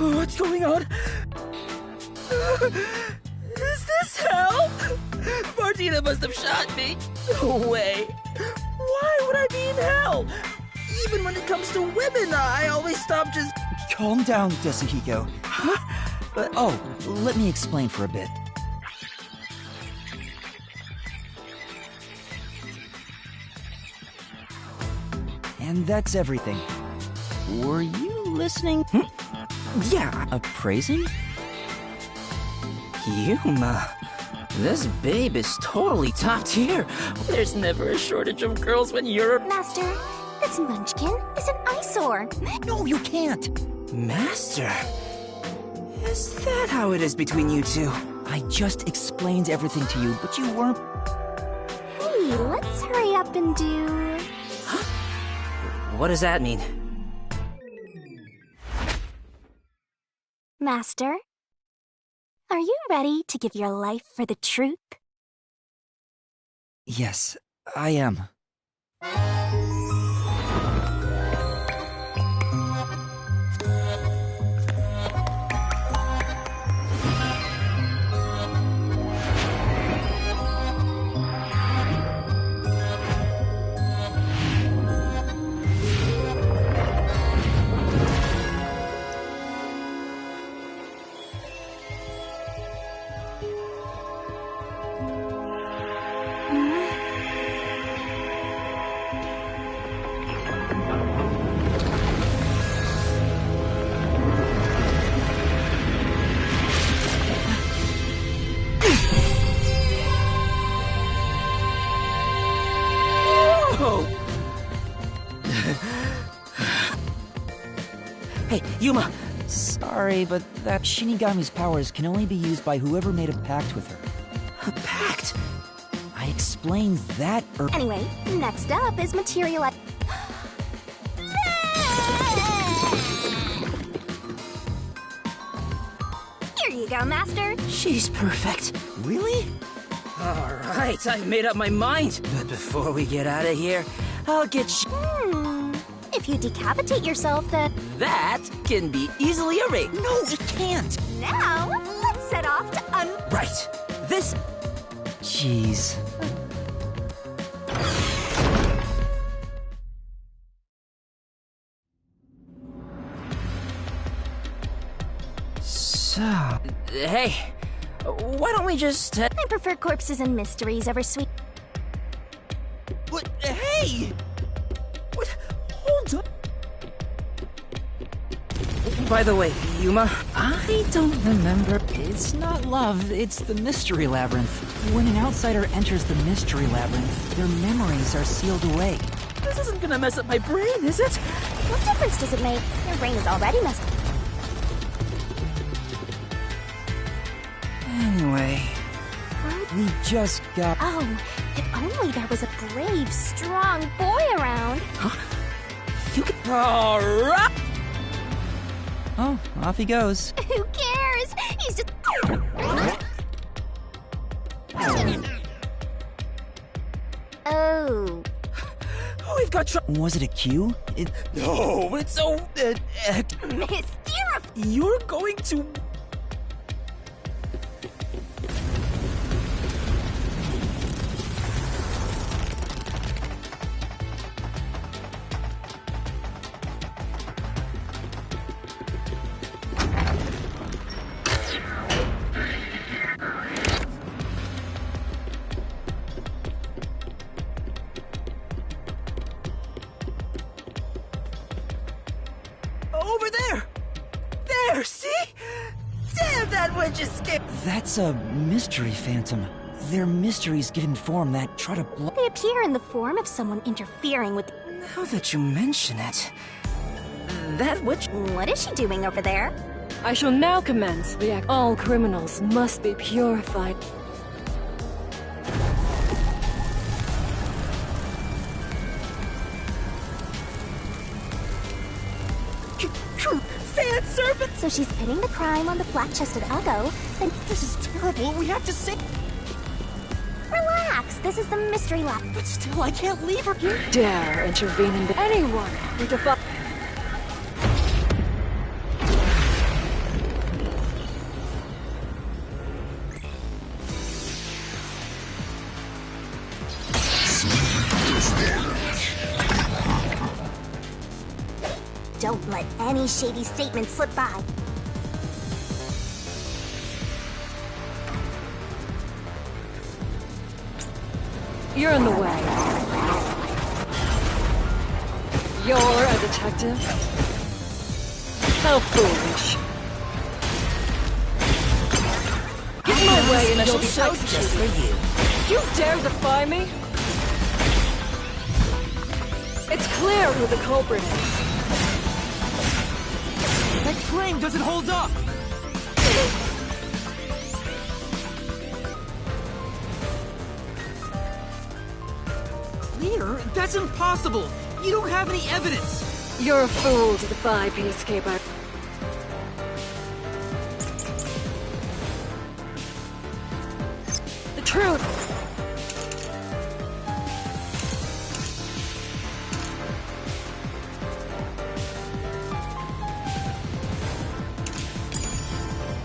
What's going on? Is this hell? Martina must have shot me. No way. Why would I be in hell? Even when it comes to women, I always stop just... Calm down, Yasuhiko. Let me explain for a bit. And that's everything. Were you listening? Yeah. Appraising? Yuma, this babe is totally top tier. There's never a shortage of girls when you're... Master, this Munchkin is an eyesore. No, you can't! Master? Is that how it is between you two? I just explained everything to you, but you weren't... Hey, let's hurry up and do... What does that mean? Master, are you ready to give your life for the truth? Yes, I am. Hey, Yuma! Sorry, but that Shinigami's powers can only be used by whoever made a pact with her. A pact? I explained that Anyway, next up is materialize. Here you go, Master. She's perfect. Really? Alright, I've made up my mind. But before we get out of here, I'll get If you decapitate yourself, then... That can be easily arranged. No, it can't! Now, let's set off to Right. This... Jeez. So... Hey, why don't we just... I prefer corpses and mysteries over sweet... What? Hey! What? Hold up. By the way, Yuma, I don't remember... It's not love, it's the Mystery Labyrinth. When an outsider enters the Mystery Labyrinth, their memories are sealed away. This isn't gonna mess up my brain, is it? What difference does it make? Your brain is already messed up. Anyway... We just got... Oh, if only there was a brave, strong boy around. You can... Alright! Oh, off he goes. Who cares? He's just... Oh. We've got Was it a cue? No, it's so... Mysterious. You're going to... Over there! There, see? Damn, that witch is scared! That's a mystery phantom. They're mysteries given form that try to block... They appear in the form of someone interfering with... Now that you mention it... That witch... What is she doing over there? I shall now commence the act. All criminals must be purified. Fan serpent! So she's pitting the crime on the flat-chested Uggo, then... This is terrible. We have to say... Relax, this is the mystery lab. But still, I can't leave her. You dare intervene in anyone who defies... Don't let any shady statement slip by. You're in the way. You're a detective? How foolish. Get in my way and you'll be Special show just for executed. you. You dare defy me? It's clear who the culprit is. That claim doesn't hold up! Clear? That's impossible! You don't have any evidence! You're a fool to defy Peacekeeper. The truth!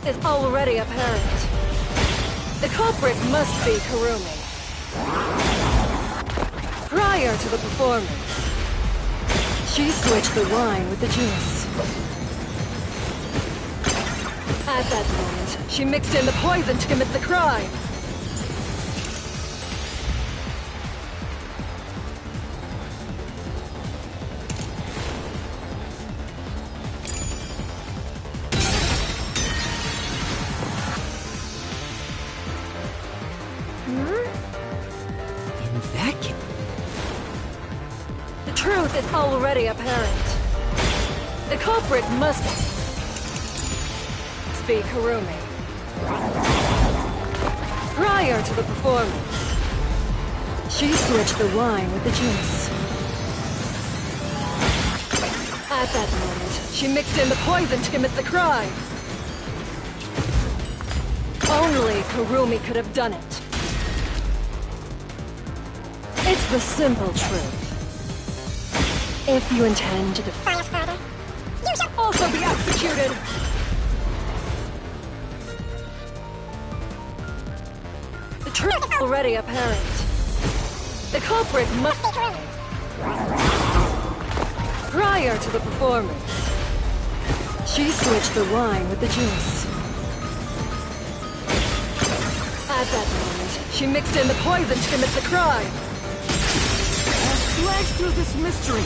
Is already apparent. The culprit must be Kurumi. Prior to the performance, she switched the wine with the juice. At that moment, she mixed in the poison to commit the crime. In that case... The truth is already apparent. The culprit must be Kurumi. Prior to the performance, she switched the wine with the juice. At that moment, she mixed in the poison to commit the crime. Only Kurumi could have done it. It's the simple truth. If you intend to defy us further, you shall also be executed! The truth is already apparent. The culprit must be Kurumi. Prior to the performance, she switched the wine with the juice. At that moment, she mixed in the poison to commit the crime. Slash through this mystery!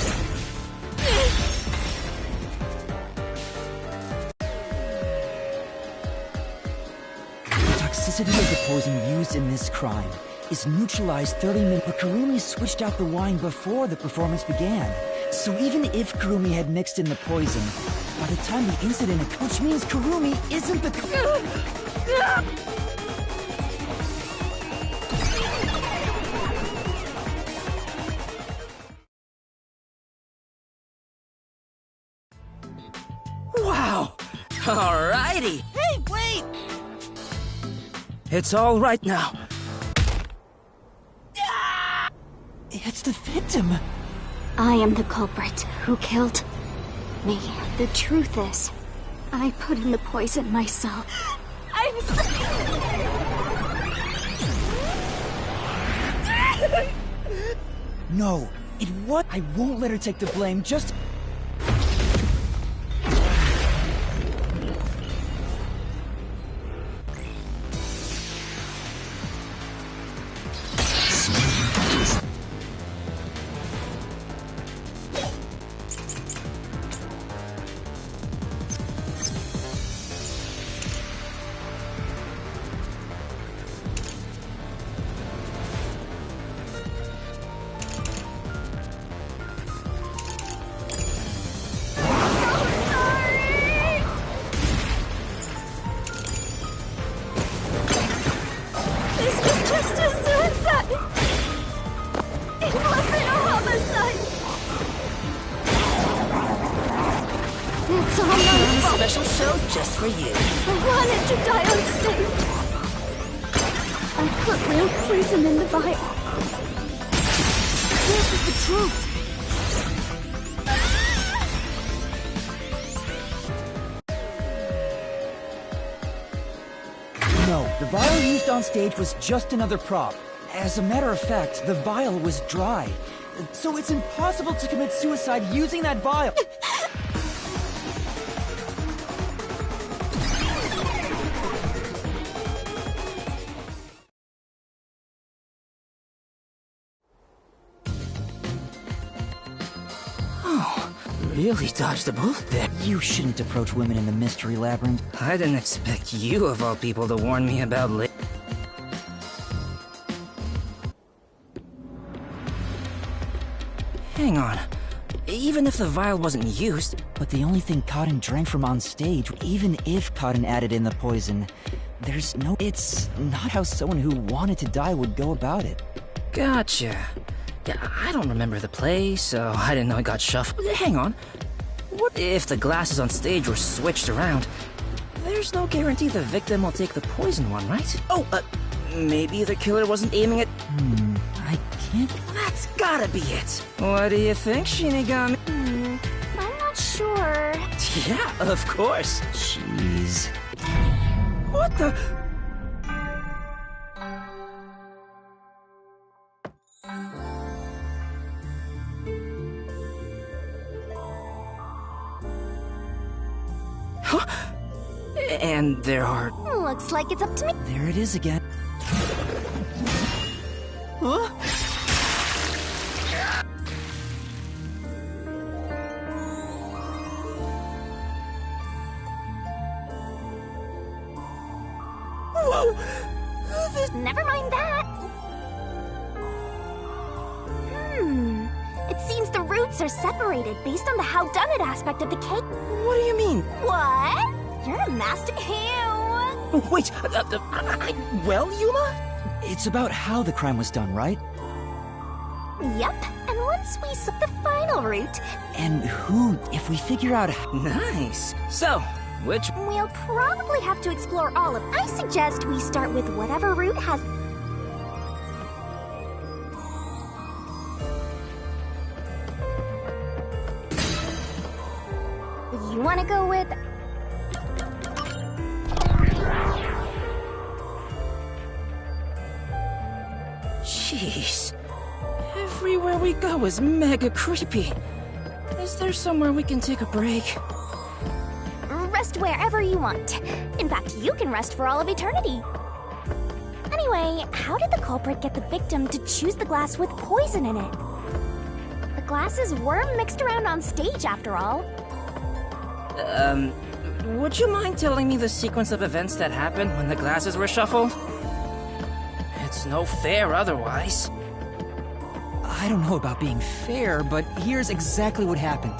The toxicity of the poison used in this crime is neutralized 30 minutes, but Kurumi switched out the wine before the performance began. So even if Kurumi had mixed in the poison, by the time the incident occurred, which means Kurumi isn't the... Wow! Alrighty! Hey, wait! It's all right now. It's the victim! I am the culprit who killed me. The truth is, I put in the poison myself. I'm No, it what? I won't let her take the blame, just... It's all my fault. Special show just for you. I wanted to die on stage. I put real poison in the vial. This is the truth. No, the vial used on stage was just another prop. As a matter of fact, the vial was dry. So it's impossible to commit suicide using that vial. Really dodged a bullet there. You shouldn't approach women in the mystery labyrinth. I didn't expect you, of all people, to warn me about Hang on. Even if the vial wasn't used... But the only thing Cotton drank from on stage, even if Cotton added in the poison, there's no... It's not how someone who wanted to die would go about it. Gotcha. Yeah, I don't remember the play, so I didn't know it got shuffled. Hang on. What if the glasses on stage were switched around? There's no guarantee the victim will take the poison one, right? Oh, maybe the killer wasn't aiming at... I can't... That's gotta be it. What do you think, Shinigami? I'm not sure. Yeah, of course. Jeez. What the... Huh? And there are... Looks like it's up to me. There it is again. Huh? Whoa! Never mind that. It seems the roots are separated based on the howdone-it aspect of the cake. What do you mean? What? You're a master. Ew. Wait, well, Yuma? It's about how the crime was done, right? Yep. And once we suck the final root, And who, if we figure out how... Nice. So, which... we'll probably have to explore all of. I suggest we start with whatever root has. You want to go with? Jeez. Everywhere we go is mega creepy. Is there somewhere we can take a break? Rest wherever you want. In fact, you can rest for all of eternity. Anyway, how did the culprit get the victim to choose the glass with poison in it? The glasses were mixed around on stage, after all. Would you mind telling me the sequence of events that happened when the glasses were shuffled? It's no fair otherwise. I don't know about being fair, but here's exactly what happened.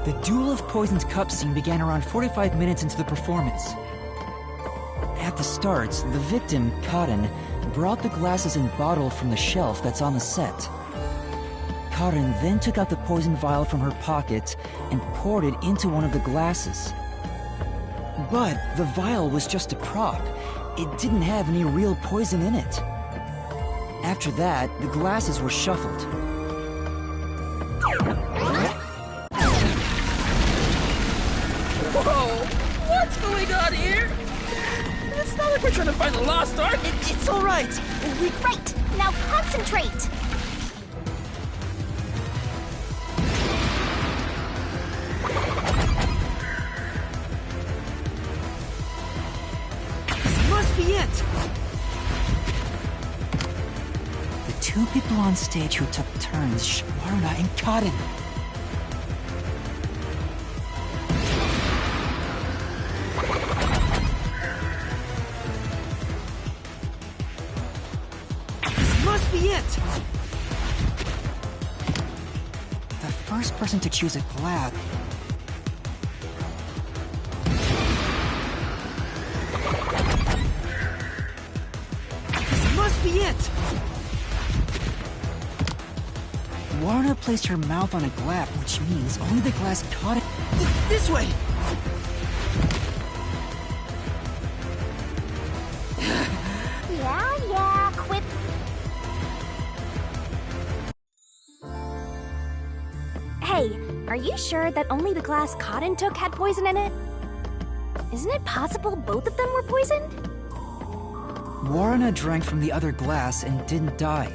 The Duel of Poisoned Cup scene began around 45 minutes into the performance. At the start, the victim, Cotton, brought the glasses and bottle from the shelf that's on the set. Cotton then took out the poison vial from her pocket and poured it into one of the glasses. But the vial was just a prop. It didn't have any real poison in it. After that, the glasses were shuffled. Whoa! What's going on here? It's not like we're trying to find the lost art. It's all right. Right! Now concentrate! This must be it. The two people on stage who took turns, Shawarna and Cotton. This must be it. The first person to choose a glass. This must be it. Warna placed her mouth on a glap, which means only the glass caught it. This way! Yeah, quit. Hey, are you sure that only the glass Cotton took had poison in it? Isn't it possible both of them were poisoned? Warna drank from the other glass and didn't die.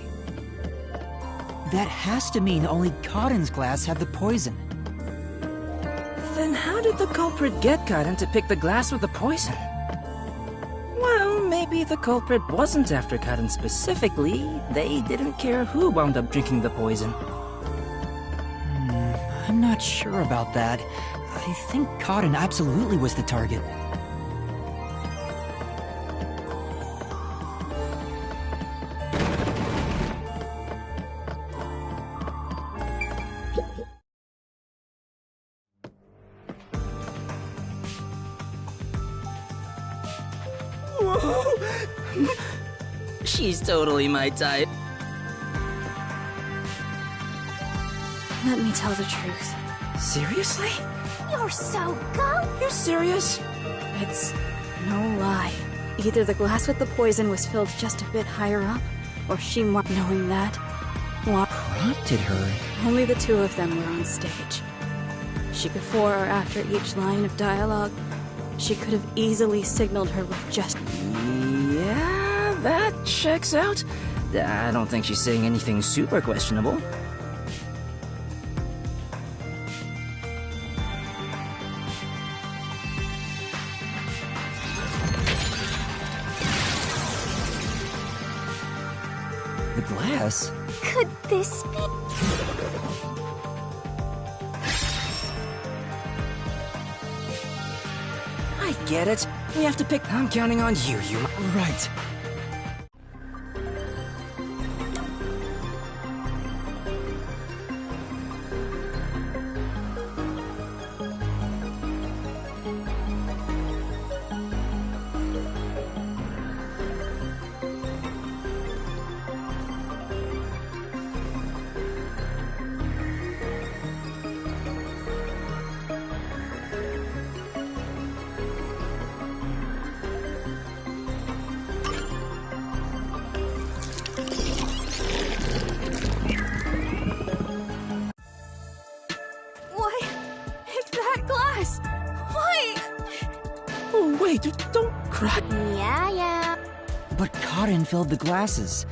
That has to mean only Cotton's glass had the poison. Then how did the culprit get Cotton to pick the glass with the poison? Well, maybe the culprit wasn't after Cotton specifically. They didn't care who wound up drinking the poison. I'm not sure about that. I think Cotton absolutely was the target. Whoa! She's totally my type. Let me tell the truth. Seriously? You're so go. You serious? It's no lie. Either the glass with the poison was filled just a bit higher up, or she marked knowing that. What Prompted her? only the two of them were on stage. She before or after each line of dialogue, she could have easily signaled her with just... Yeah, that checks out. I don't think she's saying anything super questionable. The glass? Could this be? I get it. We have to pick. I'm counting on you, Right. Why? Pick that glass! Why? Oh, wait, don't cry. Yeah. But Cotton filled the glasses.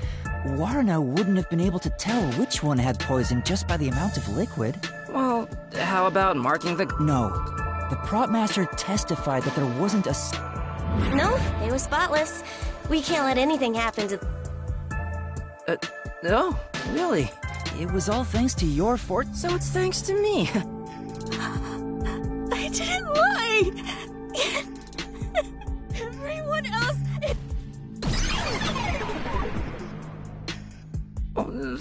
Warna wouldn't have been able to tell which one had poison just by the amount of liquid. Well, how about marking the... No. The prop master testified that there wasn't a... No, they were spotless. We can't let anything happen to... No, really? It was all thanks to your fort... So it's thanks to me. I didn't lie! Everyone else...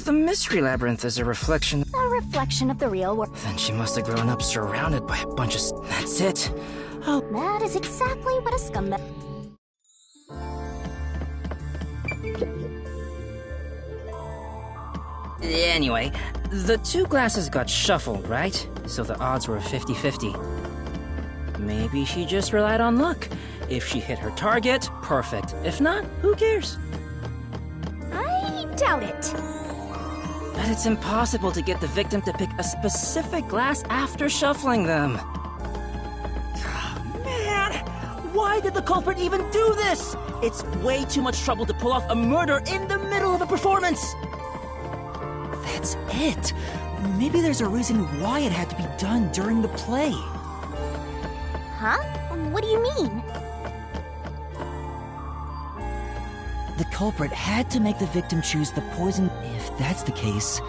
The Mystery Labyrinth is a reflection... A reflection of the real world. Then she must have grown up surrounded by a bunch of... That's it. Oh, That is exactly what a scumbag. anyway, the two glasses got shuffled, right? So the odds were 50-50. Maybe she just relied on luck. If she hit her target, perfect. If not, who cares? I doubt it. But it's impossible to get the victim to pick a specific glass after shuffling them. Man, why did the culprit even do this? It's way too much trouble to pull off a murder in the middle of a performance. That's it. Maybe there's a reason why it had to be done during the play. Huh? What do you mean? The culprit had to make the victim choose the poison. If that's the case...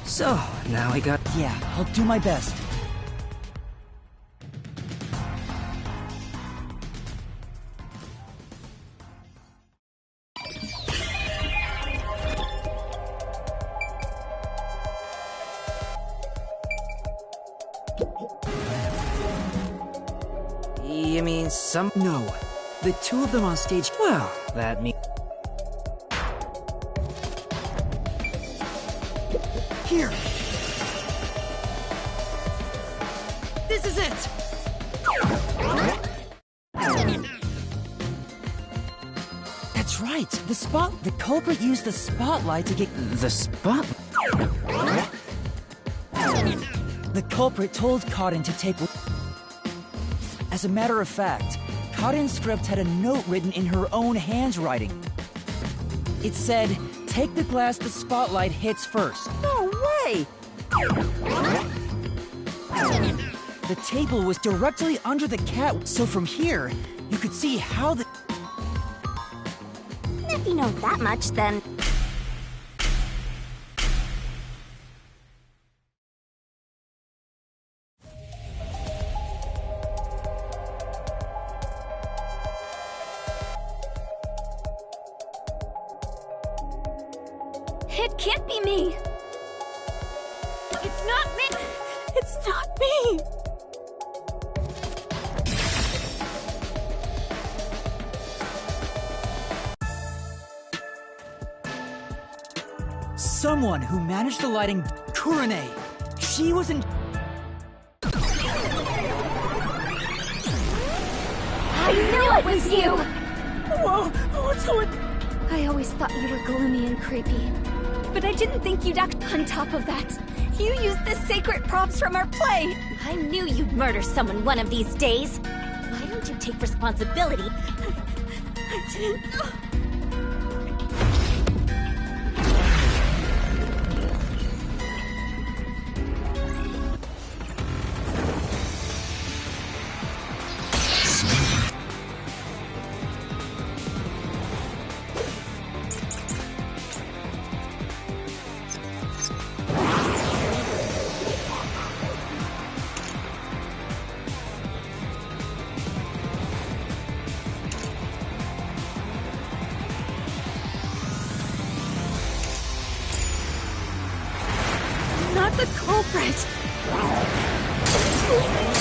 So, now we got... Yeah, I'll do my best. You mean some... No. The two of them on stage... Well, that means... Here! This is it! That's right! The culprit used the spotlight to get... The spot... The culprit told Cotton to take... As a matter of fact, Cotton's script had a note written in her own handwriting. It said, "Take the glass the spotlight hits first." No way! The table was directly under the cat, so from here, you could see how the... If you know that much, then... It can't be me! It's not me! It's not me! Someone who managed the lighting... Kurane! She was in... I knew it was you! Whoa! What's going... I always thought you were gloomy and creepy. But I didn't think you'd act on top of that. You used the sacred props from our play! I knew you'd murder someone one of these days. Why don't you take responsibility? I didn't know. Not the culprit!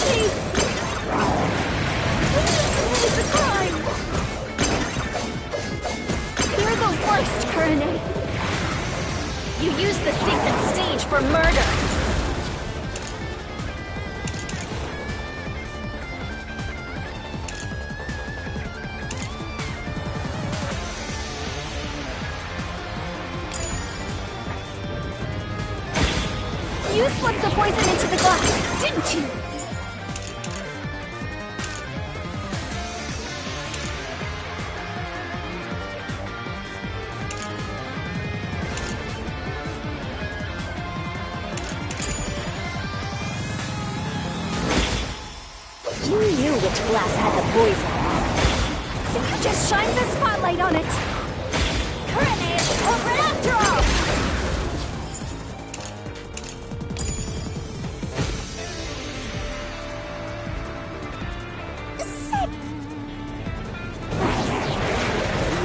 Please! It's a crime! You're the worst, Kurane! You used the sacred stage for murder! You slipped the poison into the glass, didn't you? You knew which glass had the poison. So you just shined the spotlight on it! Kurane is the culprit after all!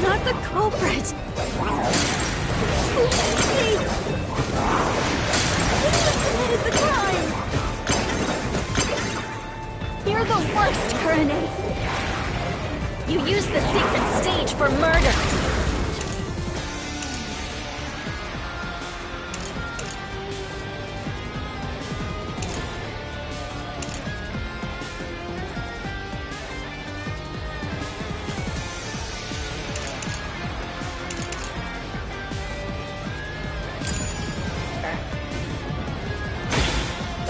Not the culprit! It's me! You committed the crime! You're the worst, Kurane! You used the sacred stage for murder!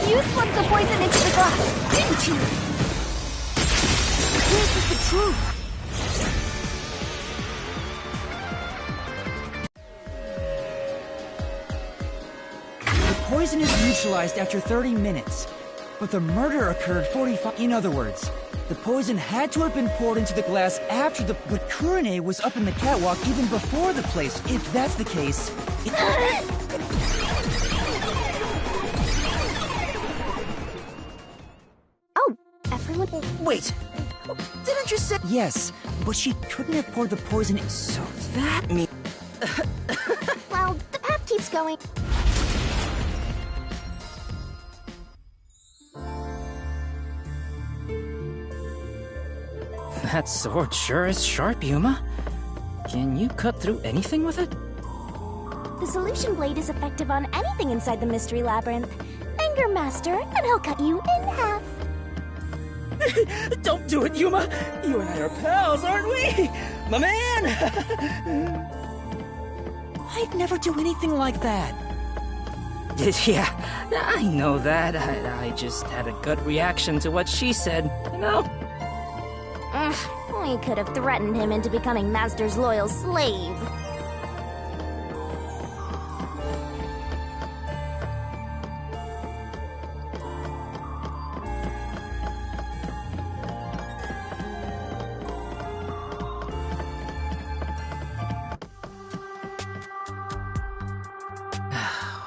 You slipped the poison into the glass, didn't you? This is the truth! The poison is neutralized after 30 minutes, but the murder occurred 45... In other words, the poison had to have been poured into the glass after the... But Kurane was up in the catwalk even before the place. If that's the case... Oh, everyone... Wait, didn't you say... Yes, but she couldn't have poured the poison in... So that means... Well, the path keeps going. That sword sure is sharp, Yuma. Can you cut through anything with it? The solution blade is effective on anything inside the mystery labyrinth. Anger Master, and he'll cut you in half. Don't do it, Yuma! You and I are pals, aren't we? My man! I'd never do anything like that. Yeah, I know that. I just had a gut reaction to what she said, you know? We could have threatened him into becoming Master's loyal slave.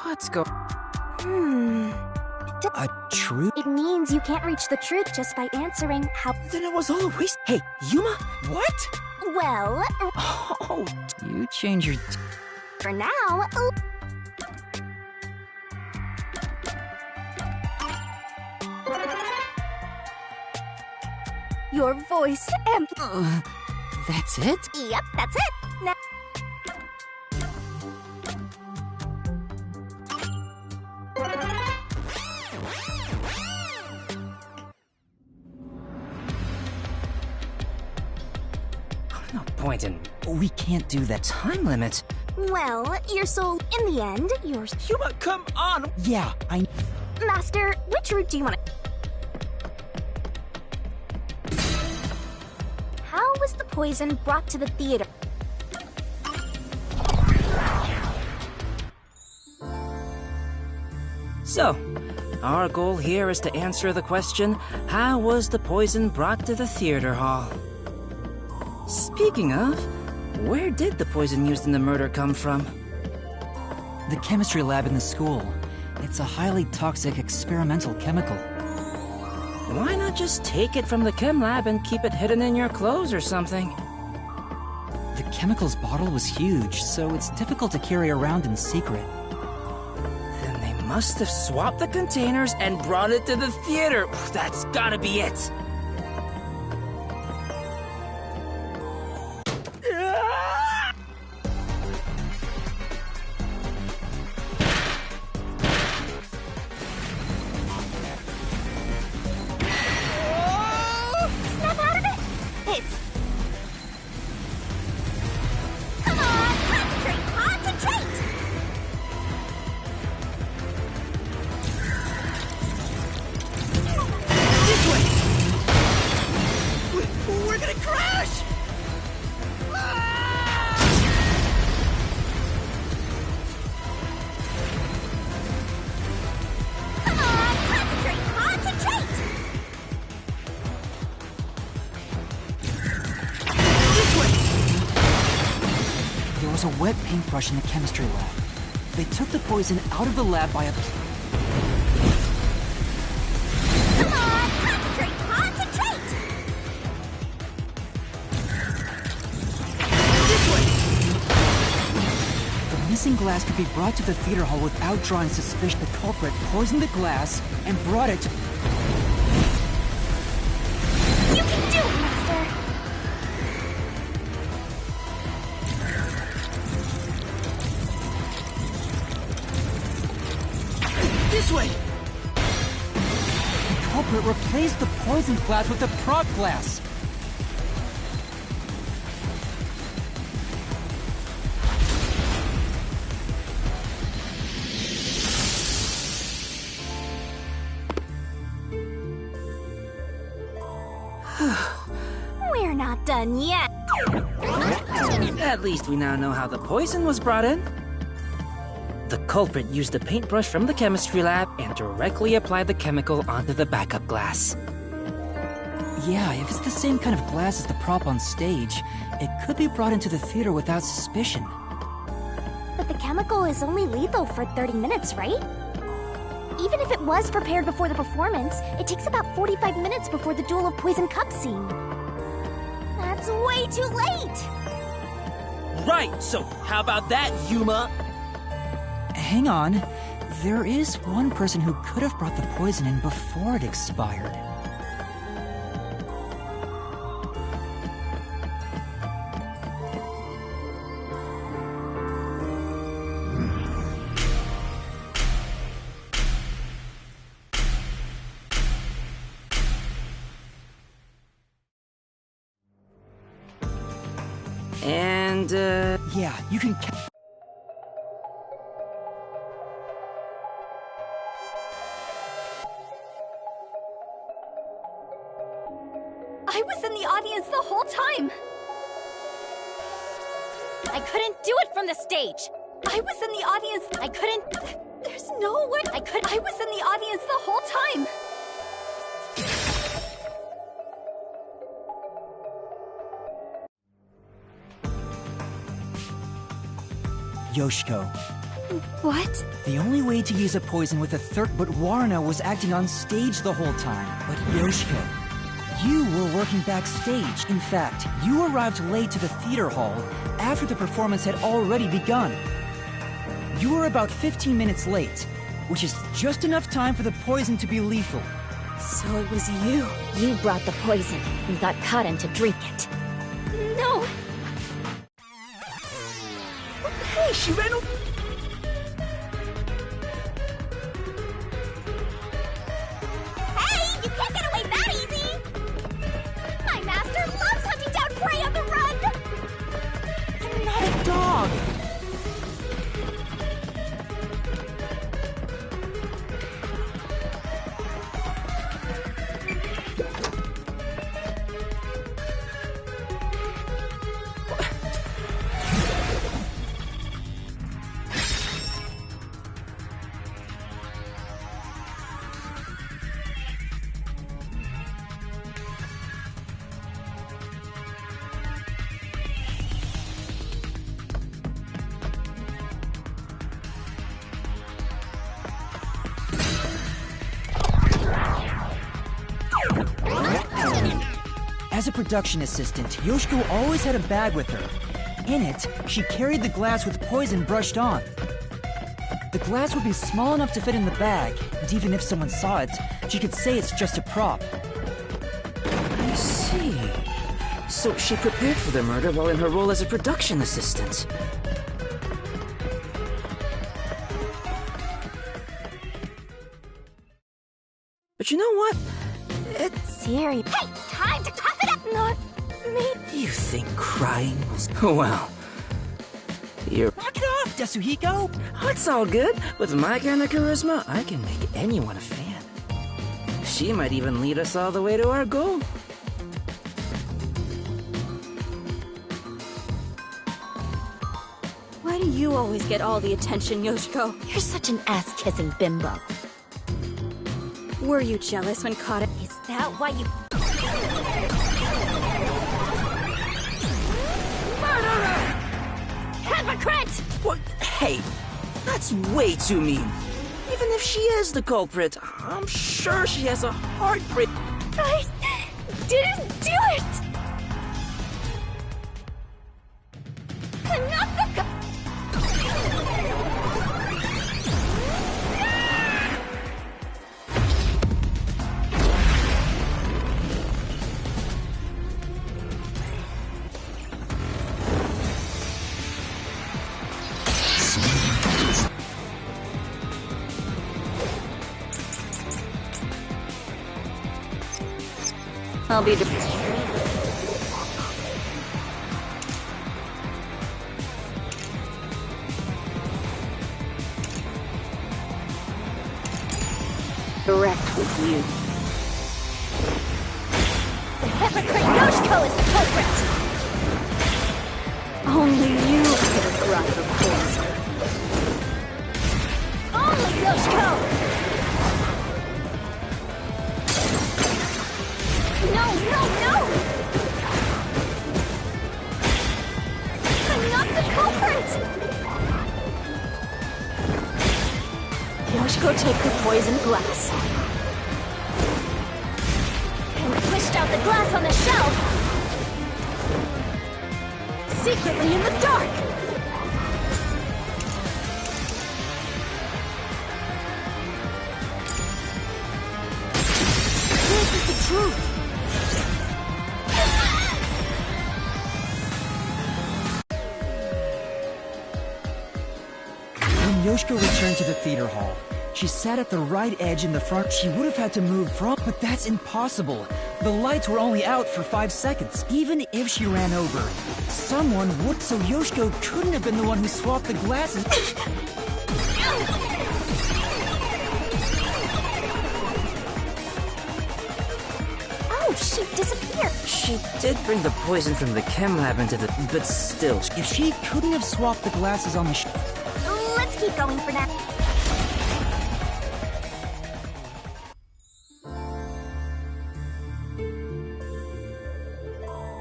Let's go. A truth? It means you can't reach the truth just by answering how. Then it was all a waste. Hey, Yuma? What? Well, Oh, you change your... for now. Your voice and. That's it? Yep, that's it. Now. No point in We can't do that. time limit. Well, your soul, in the end, yours. Yuma, come on! Yeah, I... Master, which route do you want to. How was the poison brought to the theater? So, our goal here is to answer the question, how was the poison brought to the theater hall? Speaking of, where did the poison used in the murder come from? The chemistry lab in the school. It's a highly toxic experimental chemical. Why not just take it from the chem lab and keep it hidden in your clothes or something? The chemicals bottle was huge, so it's difficult to carry around in secret. Then they must have swapped the containers and brought it to the theater. That's gotta be it. Snap out of it! It's. Come on! Concentrate! Concentrate! This way! We're gonna crash! Come on! Concentrate! Concentrate! This way! There was a wet paintbrush in the chemistry lab. They took the poison out of the lab by a... Come on! Concentrate! Concentrate! This way! The missing glass could be brought to the theater hall without drawing suspicion. The culprit poisoned the glass and brought it to... You can do it, Master! This way! The culprit replaced the poison glass with the prop glass. We're not done yet. At least we now know how the poison was brought in. The culprit used a paintbrush from the chemistry lab and directly applied the chemical onto the backup glass. Yeah, if it's the same kind of glass as the prop on stage, it could be brought into the theater without suspicion. But the chemical is only lethal for 30 minutes, right? Even if it was prepared before the performance, it takes about 45 minutes before the Duel of Poison Cup scene. That's way too late! Right, so how about that, Yuma? Hang on. There is one person who could have brought the poison in before it expired. And, Yeah, you can... in the audience the whole time! I couldn't do it from the stage! I was in the audience. I couldn't. There's no way. I was in the audience the whole time. Yoshiko. What? The only way to use a poison with a third, but Warna was acting on stage the whole time. But Yoshiko, you were working backstage. In fact, you arrived late to the theater hall after the performance had already begun. You were about 15 minutes late, which is just enough time for the poison to be lethal. So it was you. You brought the poison and got Kaden to drink it. No! Hey, she ran over. Hey! You can't get away that easy! My master loves hunting down prey on the run! You're not a dog! As a production assistant, Yoshiko always had a bag with her. In it, she carried the glass with poison brushed on. The glass would be small enough to fit in the bag, and even if someone saw it, she could say it's just a prop. I see. So she prepared for the murder while in her role as a production assistant. But you know what? Siri. Hey! Time to cough it up! Not me. You think crying was... Well... You're... Knock it off, Yasuhiko! It's all good. With my kind of charisma, I can make anyone a fan. She might even lead us all the way to our goal. Why do you always get all the attention, Yoshiko? You're such an ass-kissing bimbo. Were you jealous when Kaden... Is that why you... Murderer! Hypocrite! What? Hey, that's way too mean. Even if she is the culprit, I'm sure she has a heartbreak. I didn't do it! I'm not the... I'll be... direct with you. The hypocrite Yoshiko is the culprit! Only you could have brought the poison. Only Yoshiko! No, no, no! I'm not the culprit! Yoshiko, take the poisoned glass. And swished out the glass on the shelf! Secretly in the dark! This is the truth! When Yoshiko returned to the theater hall, she sat at the right edge in the front. She would have had to move from, but that's impossible. The lights were only out for 5 seconds. Even if she ran over, someone would, so Yoshiko couldn't have been the one who swapped the glasses. No, she disappeared. She did bring the poison from the chem lab into the... but still... If she couldn't have swapped the glasses on the Let's keep going for now.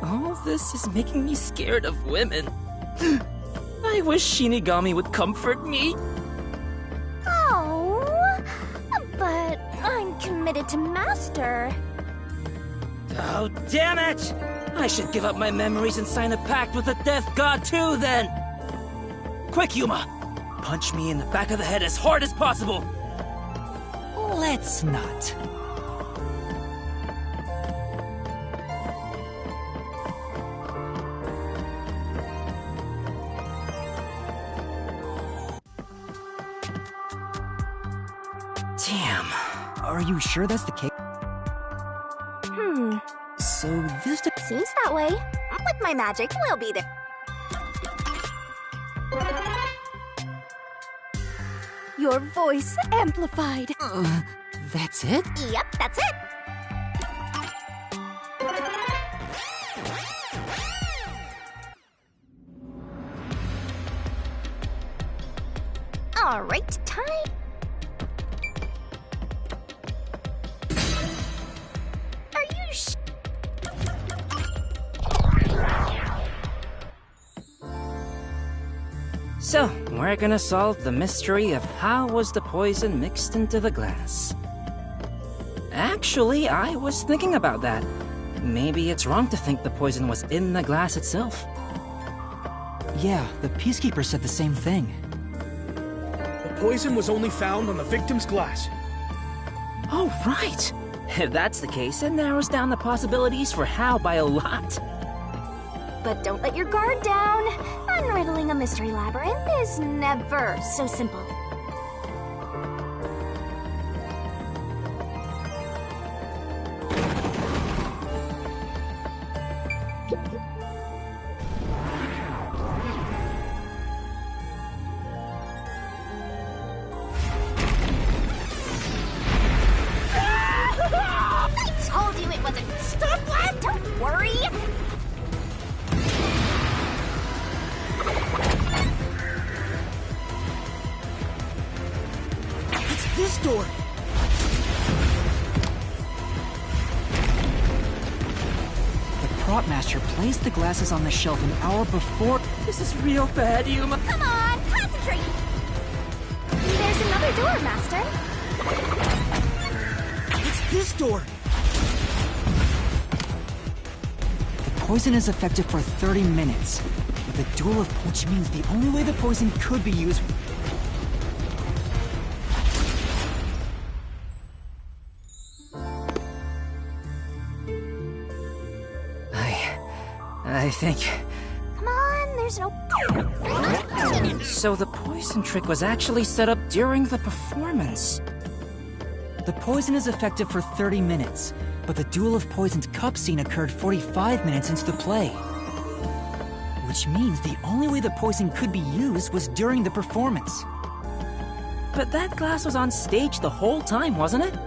All this is making me scared of women. I wish Shinigami would comfort me. Oh, but I'm committed to Master. Oh, damn it! I should give up my memories and sign a pact with the Death God too, then! Quick, Yuma! Punch me in the back of the head as hard as possible! Let's not. Damn. Are you sure that's the case? So this... Seems that way. With my magic, we'll be there. Your voice amplified. That's it? Yep, that's it. All right, time. Are you So, we're gonna solve the mystery of how was the poison mixed into the glass. Actually, I was thinking about that. Maybe it's wrong to think the poison was in the glass itself. Yeah, the Peacekeeper said the same thing. The poison was only found on the victim's glass. Oh, right! If that's the case, it narrows down the possibilities for how by a lot. But don't let your guard down. Unriddling a mystery labyrinth is never so simple. I told you it wasn't. Stop, lad! Don't worry. This door! The prop master placed the glasses on the shelf an hour before... This is real bad, Yuma. Come on, concentrate! There's another door, Master. It's this door! The poison is effective for 30 minutes. But the duel of... which means the only way the poison could be used... I think... Come on, there's no... So the poison trick was actually set up during the performance. The poison is effective for 30 minutes, but the Duel of Poisoned Cup scene occurred 45 minutes into the play. Which means the only way the poison could be used was during the performance. But that glass was on stage the whole time, wasn't it?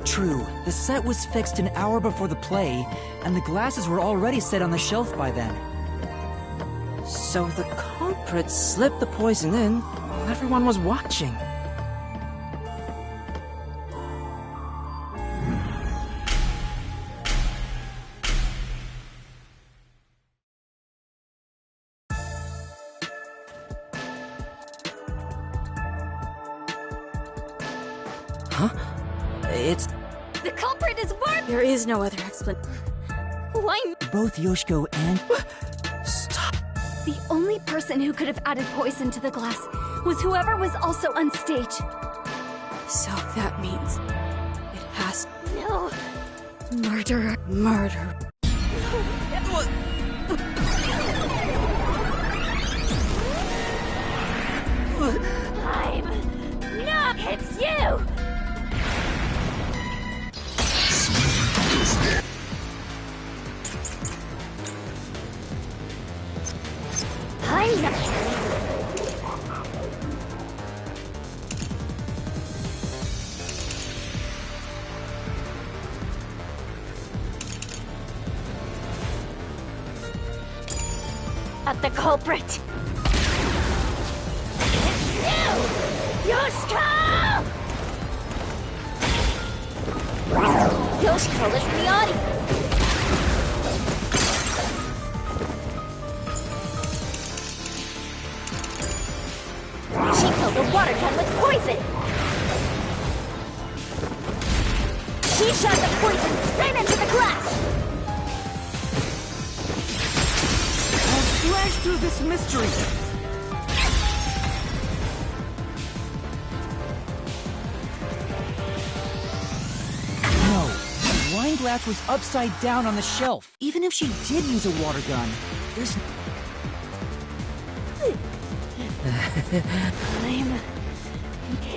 True, the set was fixed an hour before the play, and the glasses were already set on the shelf by then. So the culprit slipped the poison in while everyone was watching. Huh? It's... The culprit is Warp! There is no other explanation. Why? Both Yoshiko and... Stop. The only person who could have added poison to the glass was whoever was also on stage. So that means it has No. murder. Murder. No, it's you! I'm not... at the culprit. It's you! Yoshiko! Yoshiko is in the audience. She killed a water gun with poison. She shot the poison straight into the glass. I'll slash through this mystery. No, the wine glass was upside down on the shelf. Even if she did use a water gun, there's...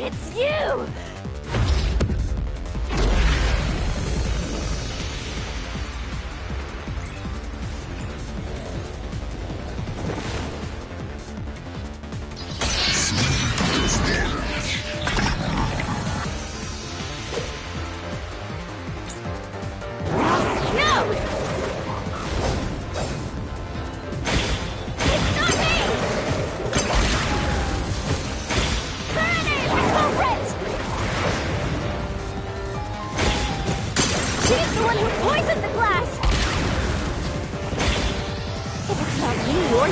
It's you!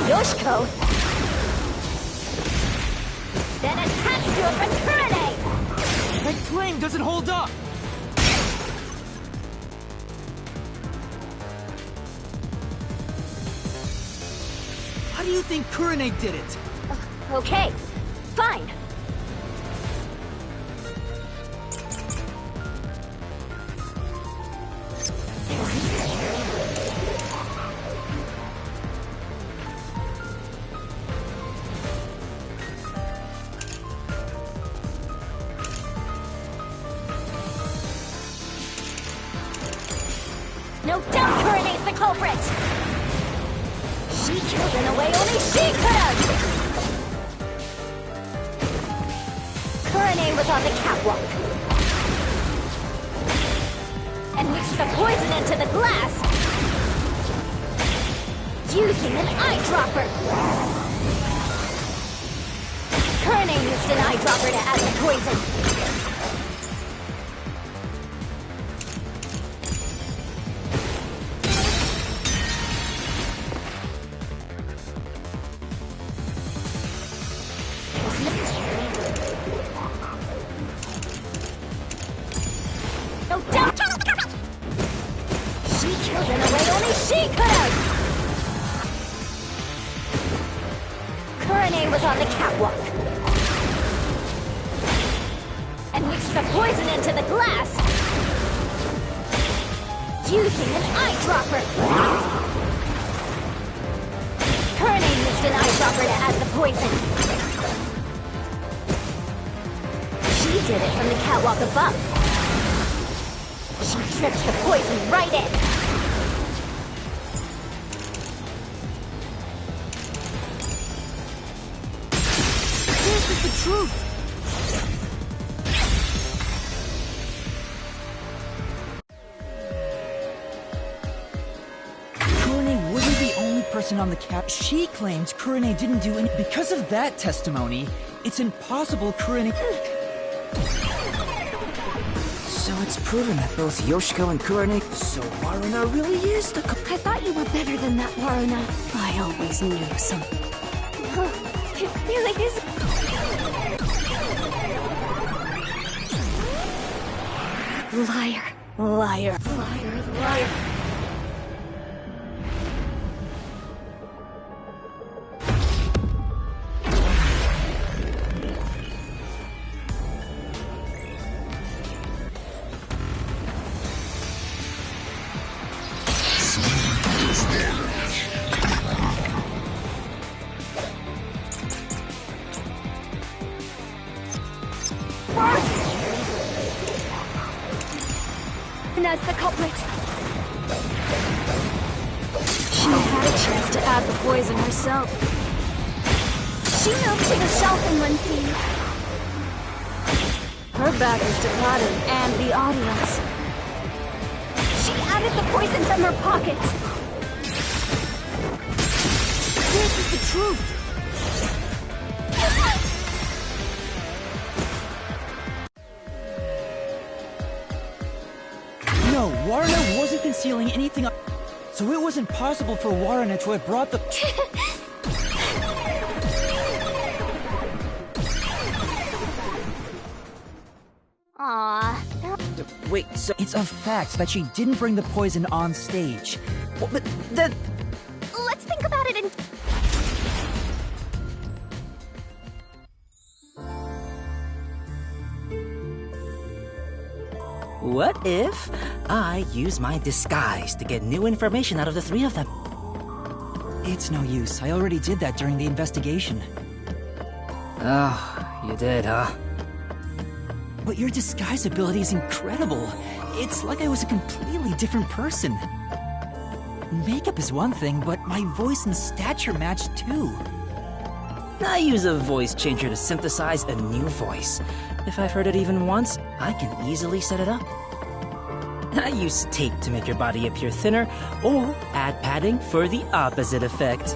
Yoshiko! Then attach to it with Kurane! That claim doesn't hold up! How do you think Kurane did it? Okay, fine. No doubt Kurane's the culprit! She killed in a way only she could have! Kurane was on the catwalk and mixed the poison into the glass using an eyedropper. Kurane used an eyedropper to add the poison. No doubt! She killed in a way only she could have! Kurane was on the catwalk and mixed the poison into the glass using an eyedropper. Kurane used an eyedropper to add the poison. She did it from the catwalk above. She dripped the poison right in. This is the truth! Kurane wasn't the only person on the cat. She claims Kurane didn't do any. Because of that testimony, it's impossible Kurane... So it's proven that both Yoshiko and Kurane... So Waruna really is the... I thought you were better than that, Waruna. I always knew something. It really is... Liar, liar, liar, liar. As the culprit. She had a chance to add the poison herself. She moved to the shelf in one scene. Her back is to Kaden and the audience. She added the poison from her pocket. This is the truth! No, Warren wasn't concealing anything, so it wasn't possible for Warren to have brought the... Aw, Wait, so It's a fact that she didn't bring the poison on stage. well, but that let's think about it and... what if I use my disguise to get new information out of the three of them? It's no use. I already did that during the investigation. Oh, you did, huh? But your disguise ability is incredible. It's like I was a completely different person. Makeup is one thing, but my voice and stature match too. I use a voice changer to synthesize a new voice. If I've heard it even once, I can easily set it up. I use tape to make your body appear thinner, or add padding for the opposite effect.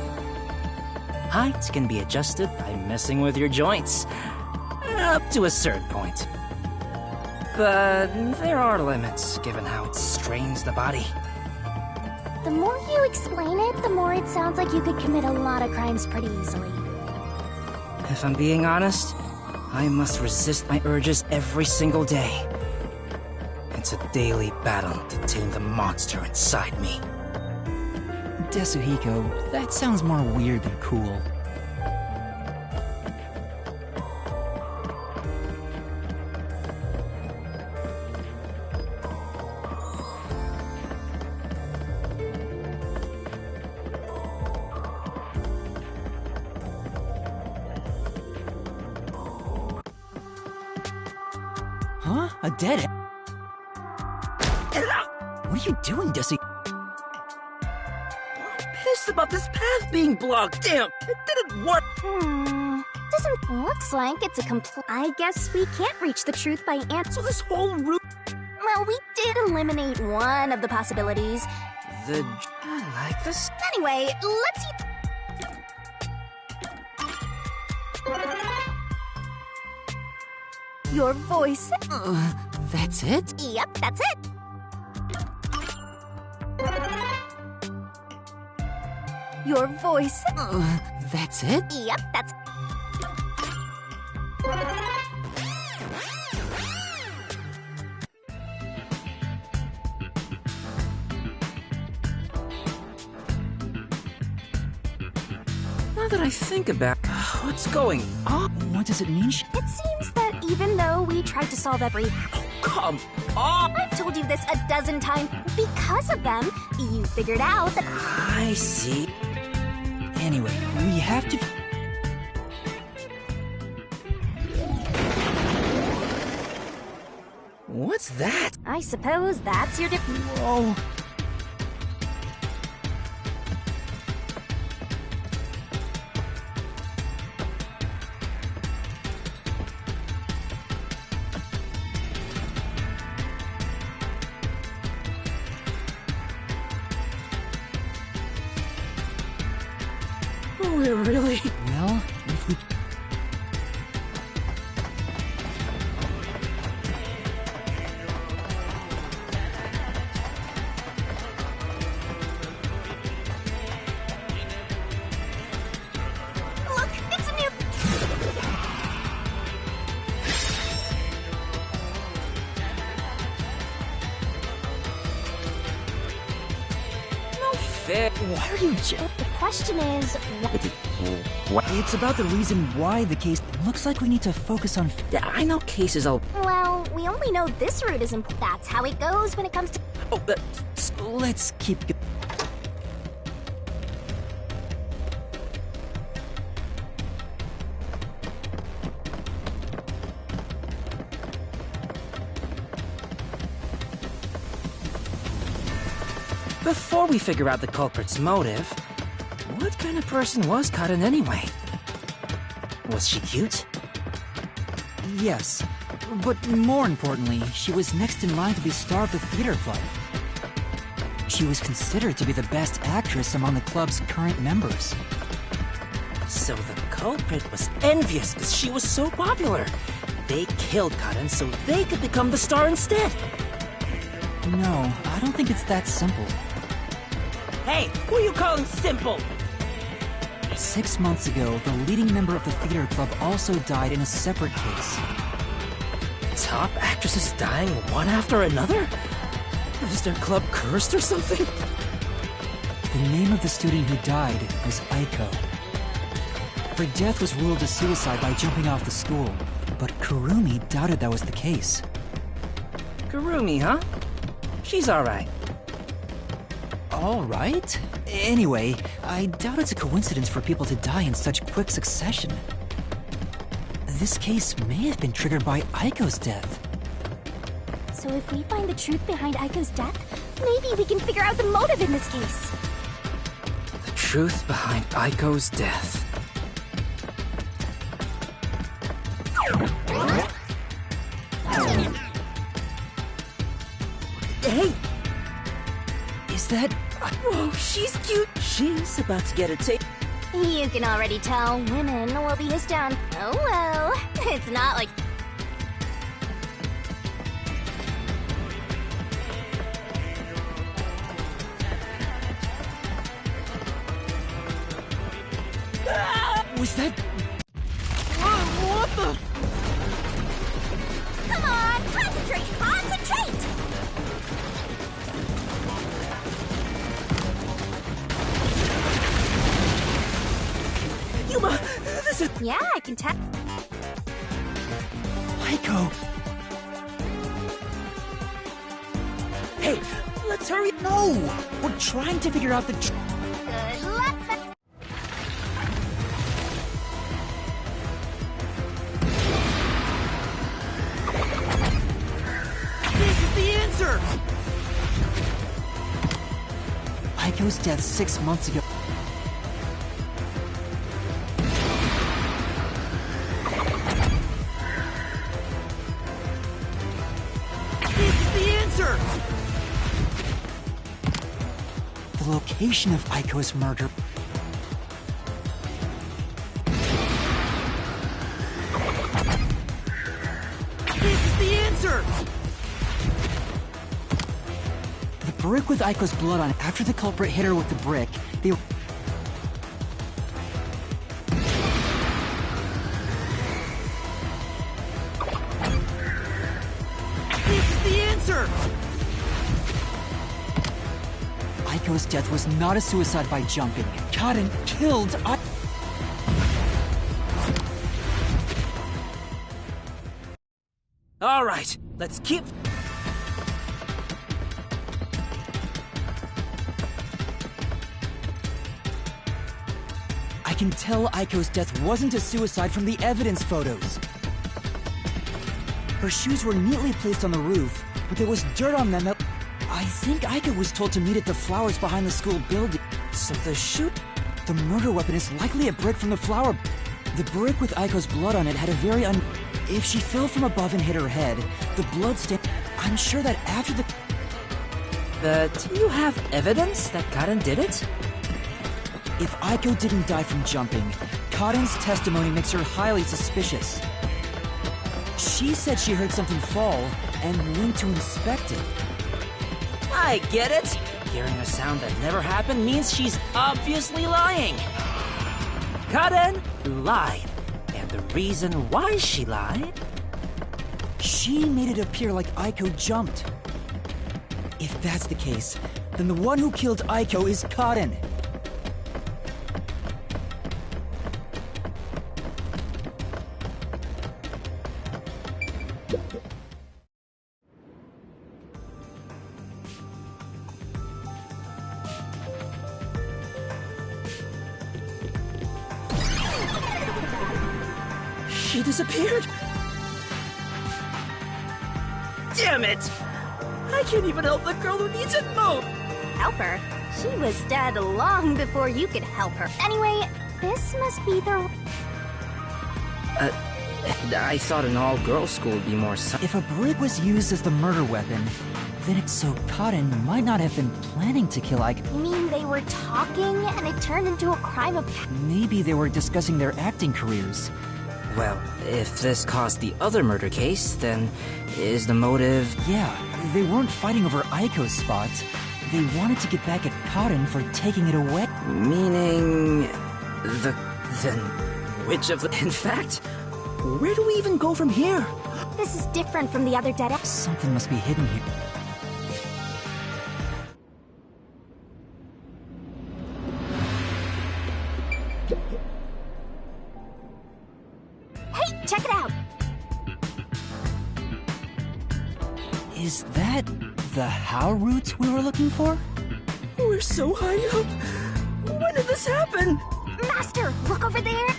Height can be adjusted by messing with your joints, up to a certain point. But there are limits, given how it strains the body. The more you explain it, the more it sounds like you could commit a lot of crimes pretty easily. If I'm being honest, I must resist my urges every single day. It's a daily battle to tame the monster inside me. Desuhiko, that sounds more weird than cool. Huh? A dead end? What are you doing, Desu? Pissed about this path being blocked. Damn, it didn't work. Looks like it's a complete... I guess we can't reach the truth by answer. So this whole route... Well, we did eliminate one of the possibilities. I like this. Anyway, let's... Your voice. That's it? Yep, that's it. Your voice. That's it? Yep, that's... Now that I think about what's going on... What does it mean? It seems that even though we tried to solve every... Come on! I've told you this a dozen times. Because of them, you figured out that... I see. Anyway, we have to... What's that? I suppose that's your... Whoa. We're really... Well, if we... Look, it's a new... no fair. Why are you The question is... What? It's about the reason why the case... Looks like we need to focus on... Yeah, I know cases I'll... Well, we only know this route isn't... That's how it goes when it comes to... Oh, but... Let's keep... Before we figure out the culprit's motive, what kind of person was Karin anyway? Was she cute? Yes. But more importantly, she was next in line to be star of the theater club. She was considered to be the best actress among the club's current members. So the culprit was envious because she was so popular. They killed Karen so they could become the star instead. No, I don't think it's that simple. Hey, who are you calling simple? 6 months ago, the leading member of the theater club also died in a separate case. Top actresses dying one after another? Is their club cursed or something? The name of the student who died was Aiko. Her death was ruled a suicide by jumping off the school, but Kurumi doubted that was the case. Kurumi, huh? She's alright. Alright? Anyway, I doubt it's a coincidence for people to die in such quick succession. This case may have been triggered by Aiko's death. So if we find the truth behind Aiko's death, maybe we can figure out the motive in this case. The truth behind Aiko's death. Hey! Is that... Whoa, she's cute! She's about to get a taste. You can already tell women will be his down. Oh well, it's not like... Was that... What the... Come on, concentrate, concentrate! Yuma, this is... Yeah, I can tell. Aiko! Hey, let's hurry. No! We're trying to figure out the truth. Good luck. This is the answer! Aiko's death 6 months ago. This is the answer! The location of Aiko's murder. This is the answer! The brick with Aiko's blood on it. After the culprit hit her with the brick, they... This is the answer! Aiko's death was not a suicide by jumping. Karen killed Aiko. All right, let's keep... I can tell Aiko's death wasn't a suicide from the evidence photos. Her shoes were neatly placed on the roof, but there was dirt on them. I think Aiko was told to meet at the flowers behind the school building. So the shoot... The murder weapon is likely a brick from the flower. The brick with Aiko's blood on it had a very If she fell from above and hit her head, the blood stain... I'm sure that after the... Do you have evidence that Karen did it? If Aiko didn't die from jumping, Karen's testimony makes her highly suspicious. She said she heard something fall and went to inspect it. I get it. Hearing a sound that never happened means she's obviously lying. Karen lied. And the reason why she lied? She made it appear like Aiko jumped. If that's the case, then the one who killed Aiko is Karen. She disappeared. Damn it! I can't even help the girl who needs it most. Help her? She was dead long before you could help her. Anyway, this must be the... I thought an all-girls school would be more... If a brick was used as the murder weapon, So Cotton might not have been planning to kill Ike. You mean they were talking and it turned into a crime of... Maybe they were discussing their acting careers. Well, if this caused the other murder case, then is the motive... Yeah, they weren't fighting over Aiko's spot. They wanted to get back at Cotton for taking it away. Meaning... Then... Which of the... In fact, where do we even go from here? This is different from the other dead... Something must be hidden here. Hey, check it out! Is that the How route we were looking for? We're so high up. When did this happen? Master, look over there!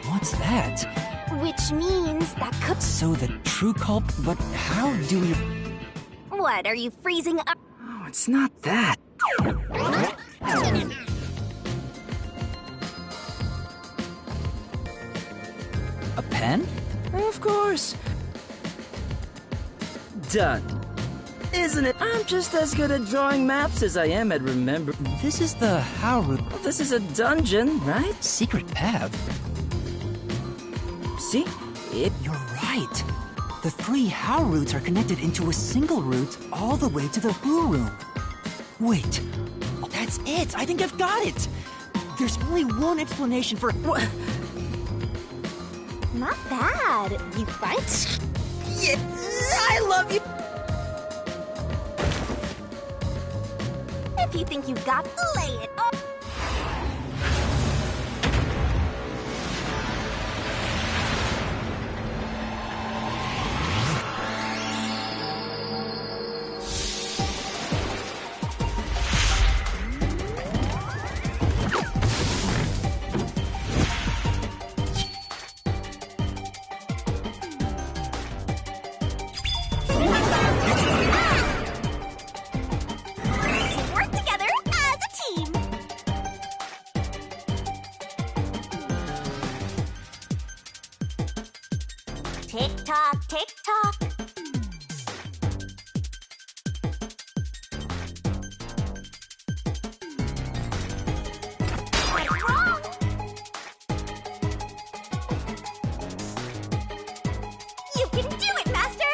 What's that? Which means that could... So the true culp, but how do we... What, are you freezing up? Oh, it's not that. A pen? Of course. Done. Isn't it? I'm just as good at drawing maps as I am at remembering. This is the How route. Well, this is a dungeon, right? Secret path? See? You're right. The 3 How routes are connected into a single route all the way to the Who room. Wait. That's it. I think I've got it. There's only one explanation for... What? Not bad. You fight? Yeah, I love you. If you think you've got, lay it on. Work together as a team. Tick tock, tick tock. What's wrong? You can do it, Master!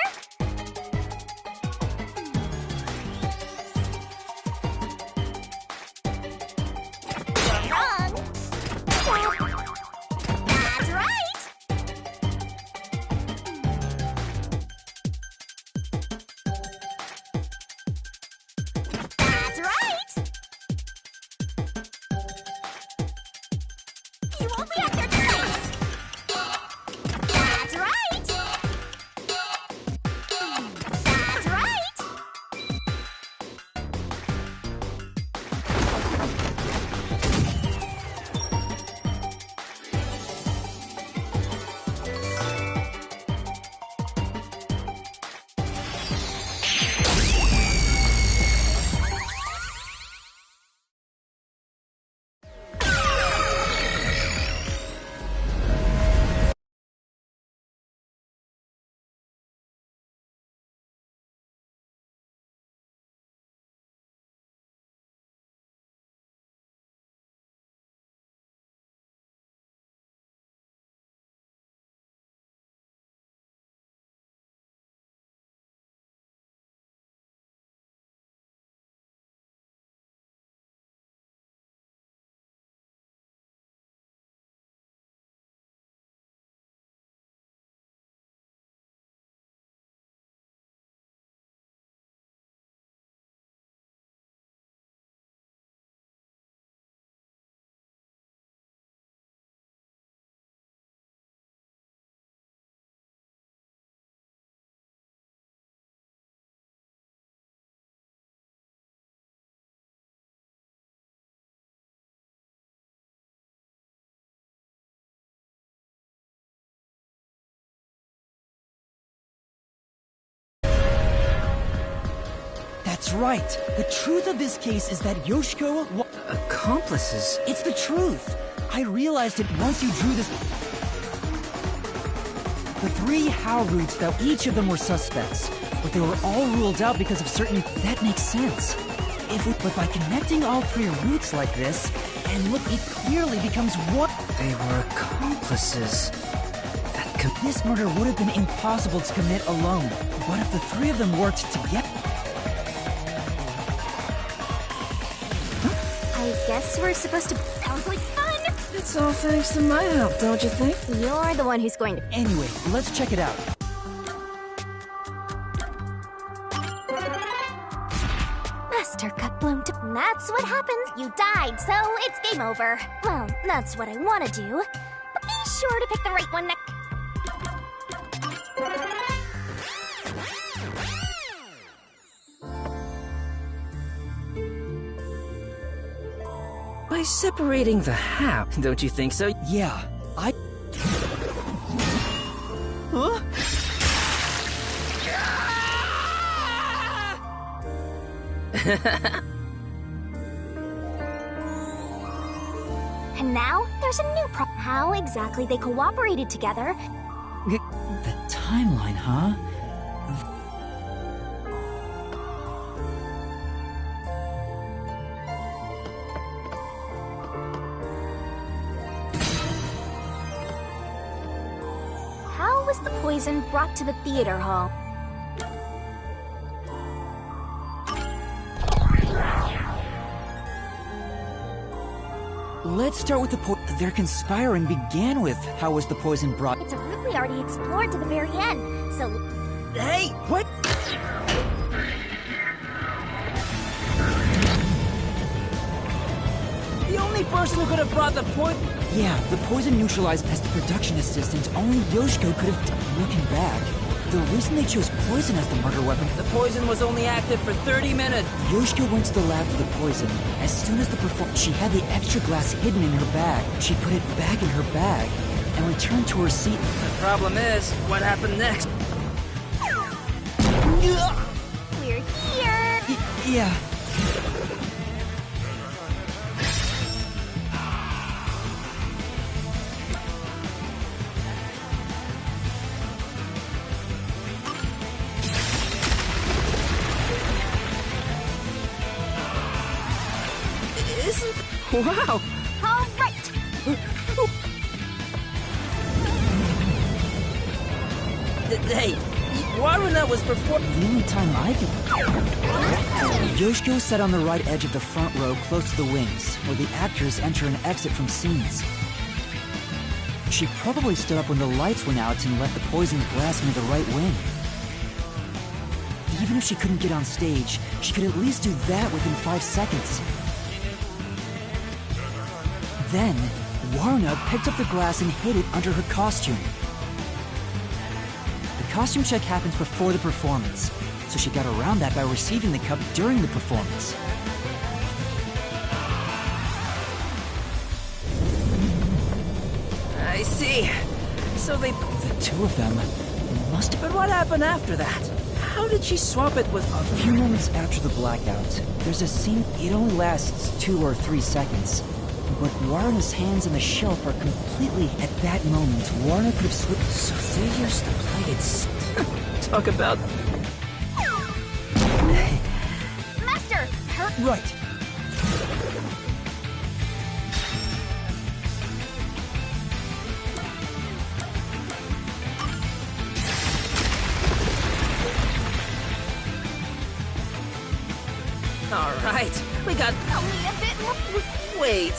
You're wrong! That's right! That's right! You won't be at their place! That's right! That's right! That's right. The truth of this case is that Yoshiko... Accomplices? It's the truth. I realized it once you drew this... The 3 How routes, that each of them were suspects. but they were all ruled out because of certain... That makes sense. But by connecting all three roots like this, and look, it clearly becomes one... They were accomplices. This murder would have been impossible to commit alone, but if the three of them worked together... I guess we're supposed to... Sounds like fun! It's all thanks to my help, don't you think? You're the one who's going to... Anyway, let's check it out. Master cut bloom to... That's what happens. You died, so it's game over. Well, that's what I want to do. But be sure to pick the right one next... By separating the how, don't you think so? Yeah, I... Huh? And now, there's a new problem. How exactly they cooperated together. The timeline, huh? How was the poison brought to the theater hall? Let's start with their conspiring began with how was the poison brought... It's a route we already explored to the very end, so... Hey, what? The only person who could have brought the point... Yeah, the poison neutralized as the production assistant. Only Yoshiko could have... Looking back, the reason they chose poison as the murder weapon... The poison was only active for 30 minutes. Yoshiko went to the lab for the poison. As soon as the she had the extra glass hidden in her bag. She put it back in her bag and returned to her seat. The problem is, what happened next? We're here! Yeah. Wow! All right! Hey, Waruna was performing... The only time I could... Yoshiko sat on the right edge of the front row close to the wings, where the actors enter and exit from scenes. She probably stood up when the lights went out and let the poisoned glass into the right wing. Even if she couldn't get on stage, she could at least do that within 5 seconds. Then, Waruna picked up the glass and hid it under her costume. The costume check happens before the performance, so she got around that by receiving the cup during the performance. I see. So they... The two of them must have... But what happened after that? How did she swap it with... A few moments after the blackout, there's a scene... It only lasts 2 or 3 seconds. But Waruna's hands on the shelf are completely... At that moment, Waruna could have slipped... So they used to play it... Talk about... Master! Her... Right. All right, we got... Only a bit more... Wait.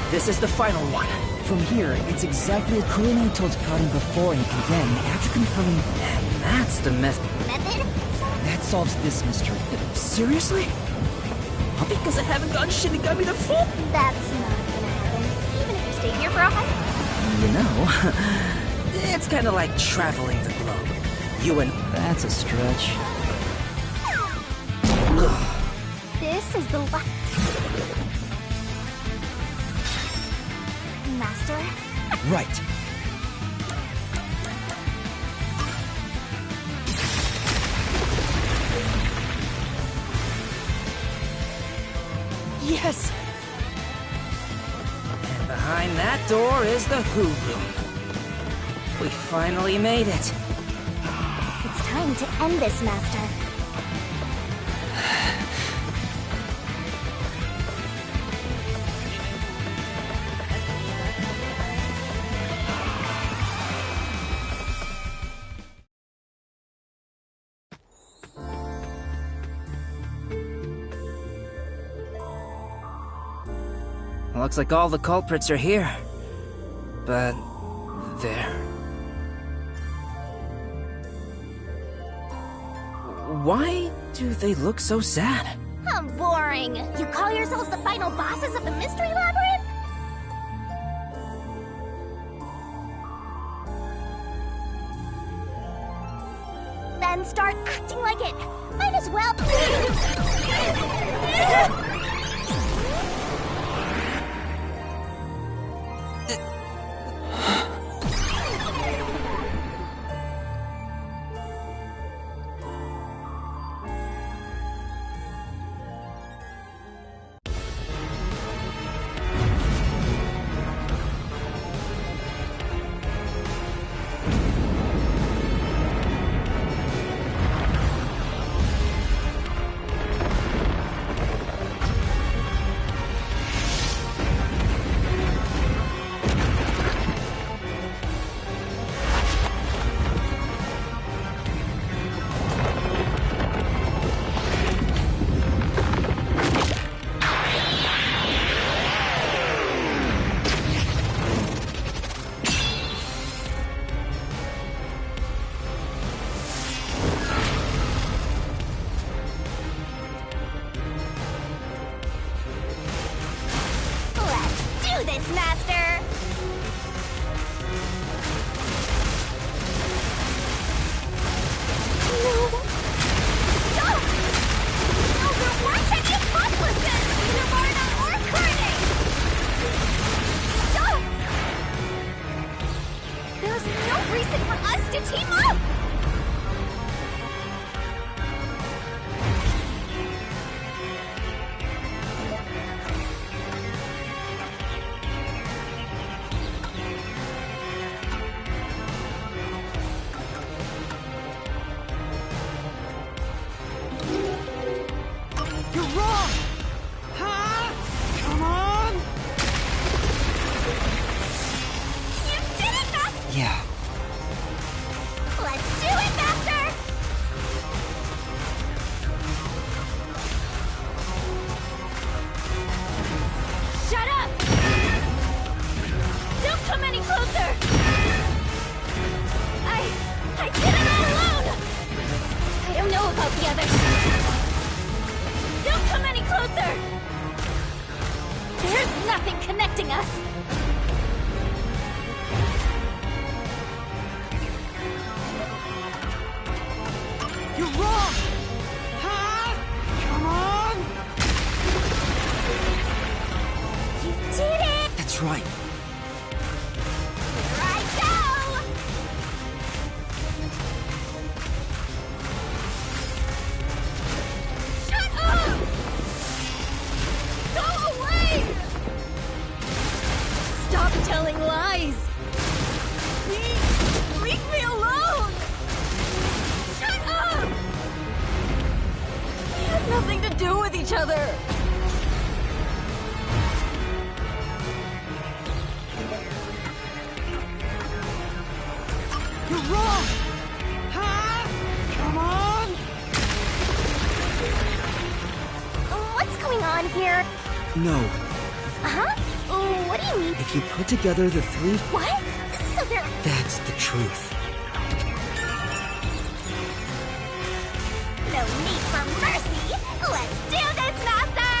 This is the final one. From here, it's exactly as Kurumi told Karin before, and then, after confirming... And that's the method. Method? That solves this mystery. Seriously? Because I haven't gotten Shinigami the full... That's not gonna happen, even if you stay here for a while. You know, it's kind of like traveling the globe. You and... That's a stretch. This is the last... Master? Right. Yes! And behind that door is the Who Room. We finally made it. It's time to end this, Master. Looks like all the culprits are here. But... there. Why do they look so sad? How boring. You call yourselves the final bosses of the Mystery Labyrinth? Then start acting like it. Might as well. Put together the three... What? So they're... That's the truth. No need for mercy! Let's do this, Master!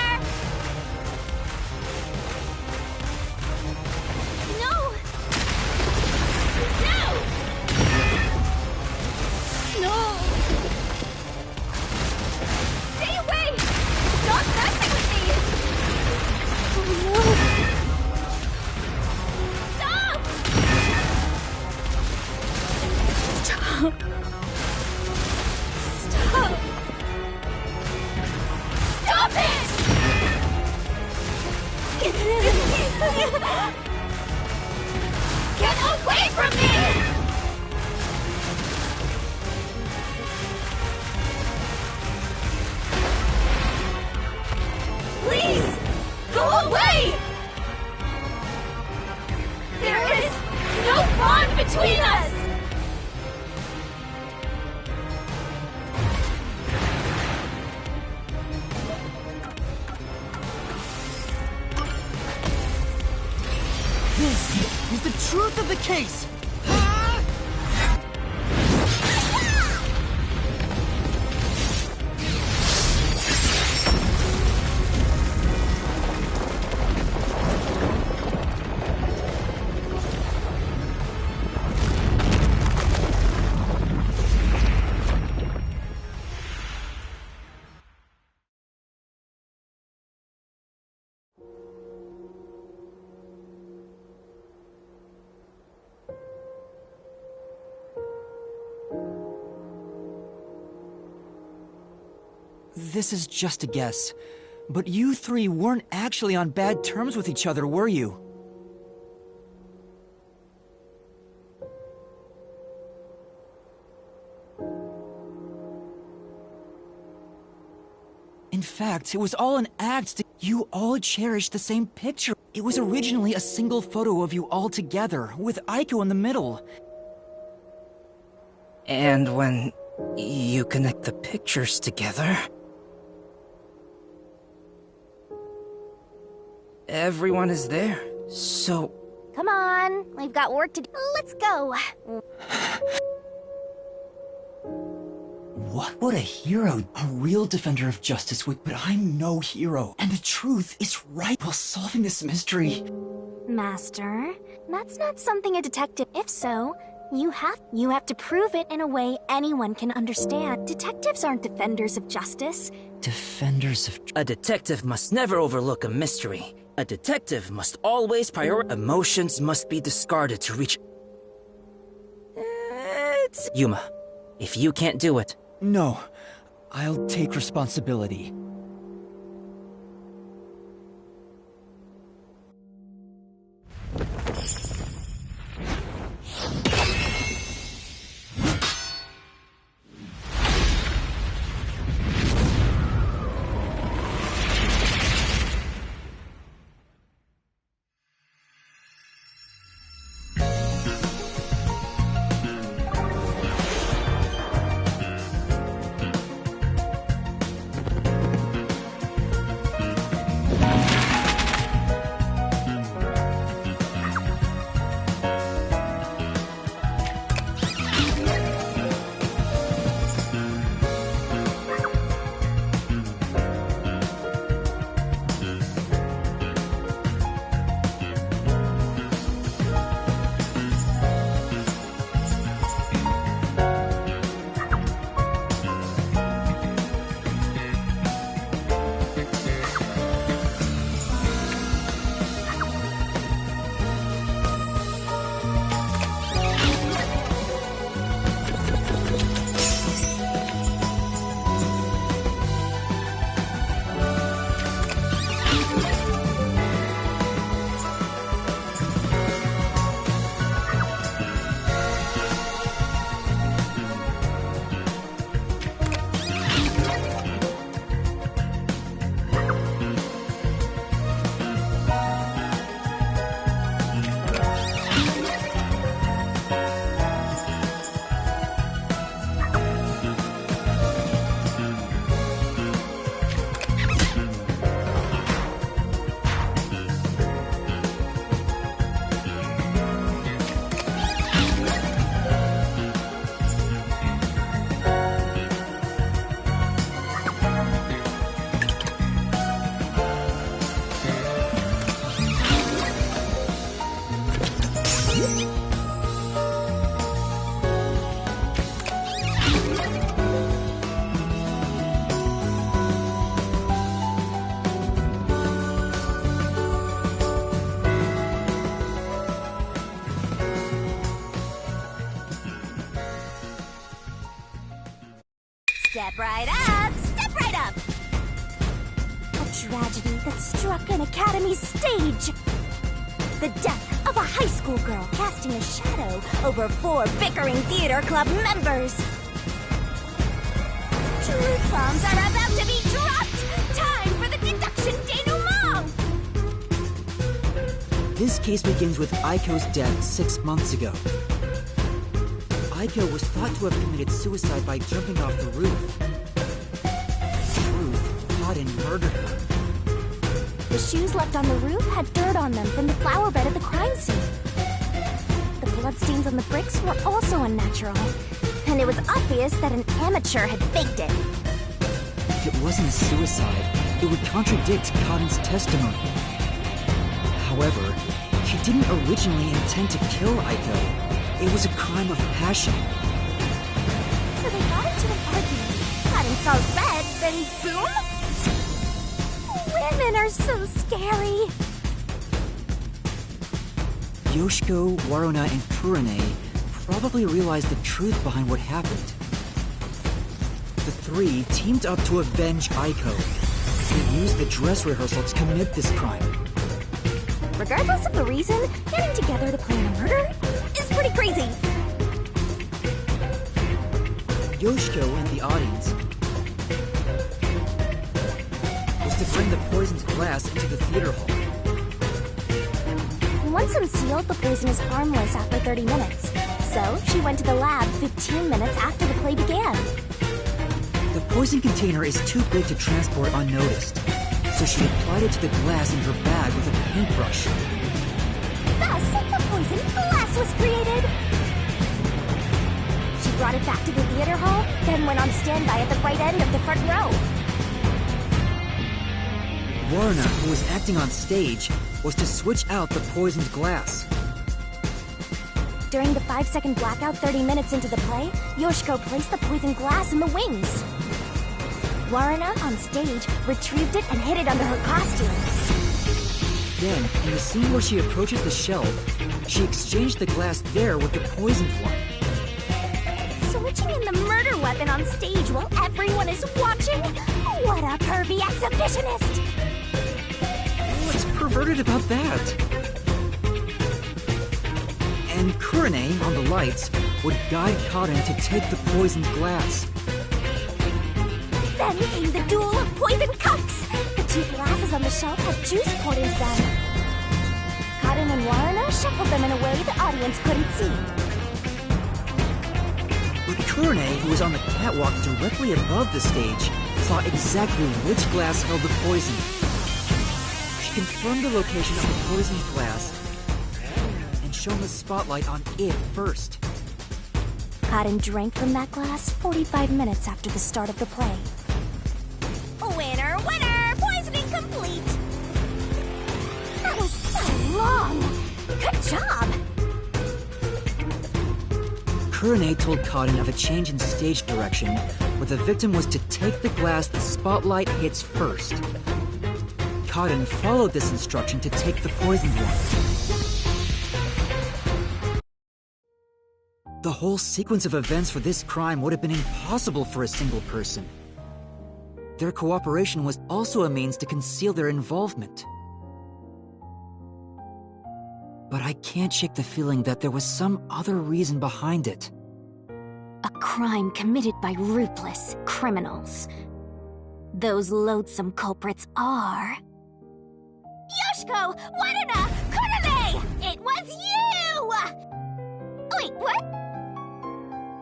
No! No! No! Stay away! Stop messing with me! Oh no! Stop! Stop it! Get away from me! between us! This is the truth of the case! This is just a guess, but you three weren't actually on bad terms with each other, were you? In fact, it was all an act. You all cherished the same picture. It was originally a single photo of you all together, with Aiko in the middle. And when you connect the pictures together, everyone is there. So... Come on, we've got work to do. Let's go. What would a hero, a real defender of justice would, but I'm no hero. And the truth is right while solving this mystery. Master, that's not something a detective... If so, you have to prove it in a way anyone can understand. Detectives aren't defenders of justice. Defenders of... A detective must never overlook a mystery. A detective must always prioritize. Emotions must be discarded to reach... Yuma, if you can't do it... No, I'll take responsibility. Step right up! Step right up! A tragedy that struck an academy's stage. The death of a high school girl casting a shadow over 4 bickering theater club members. Truth bombs are about to be dropped! Time for the deduction denouement! This case begins with Aiko's death 6 months ago. Aiko was thought to have committed suicide by jumping off the roof. In truth, Cotton murdered her. The shoes left on the roof had dirt on them from the flower bed at the crime scene. The bloodstains on the bricks were also unnatural, and it was obvious that an amateur had faked it. If it wasn't a suicide, it would contradict Cotton's testimony. However, she didn't originally intend to kill Aiko. It was a crime of passion. So they got into an argument. Cotton saw red, then boom! Women are so scary. Yoshiko, Waruna, and Kurane probably realized the truth behind what happened. The three teamed up to avenge Aiko. They used the dress rehearsal to commit this crime. Regardless of the reason, getting together to plan a murder is pretty crazy. Yoshiko and the audience was to bring the poisoned glass into the theater hall. Once unsealed, the poison is harmless after 30 minutes. So, she went to the lab 15 minutes after the play began. The poison container is too big to transport unnoticed, so she applied it to the glass in her bag with a paintbrush. Thus, the poison glass was created. She brought it back to the theater hall, then went on standby at the right end of the front row. Waruna, who was acting on stage, was to switch out the poisoned glass. During the 5-second blackout 30 minutes into the play, Yoshiko placed the poisoned glass in the wings. Waruna, on stage, retrieved it and hid it under her costume. Then, in the scene where she approaches the shelf, she exchanged the glass there with the poisoned one. Switching in the murder weapon on stage while everyone is watching? What a pervy exhibitionist! What's perverted about that? And Kurane, on the lights, would guide Cotton to take the poisoned glass. Then came the duel of poison cups! The two glasses on the shelf had juice poured into them. Cotton and Waruna shuffled them in a way the audience couldn't see. But Kurane, who was on the catwalk directly above the stage, saw exactly which glass held the poison. She confirmed the location of the poisoned glass and shone the spotlight on it first. Cotton drank from that glass 45 minutes after the start of the play. Winner, winner! Poisoning complete! That was so long! Good job! Kurane told Cotton of a change in stage direction, where the victim was to take the glass the spotlight hits first. Cotton followed this instruction to take the poisoned one. The whole sequence of events for this crime would have been impossible for a single person. Their cooperation was also a means to conceal their involvement. But I can't shake the feeling that there was some other reason behind it. A crime committed by ruthless criminals. Those loathsome culprits are... Yoshiko! Waruna! Kurane! It was you! Wait, what?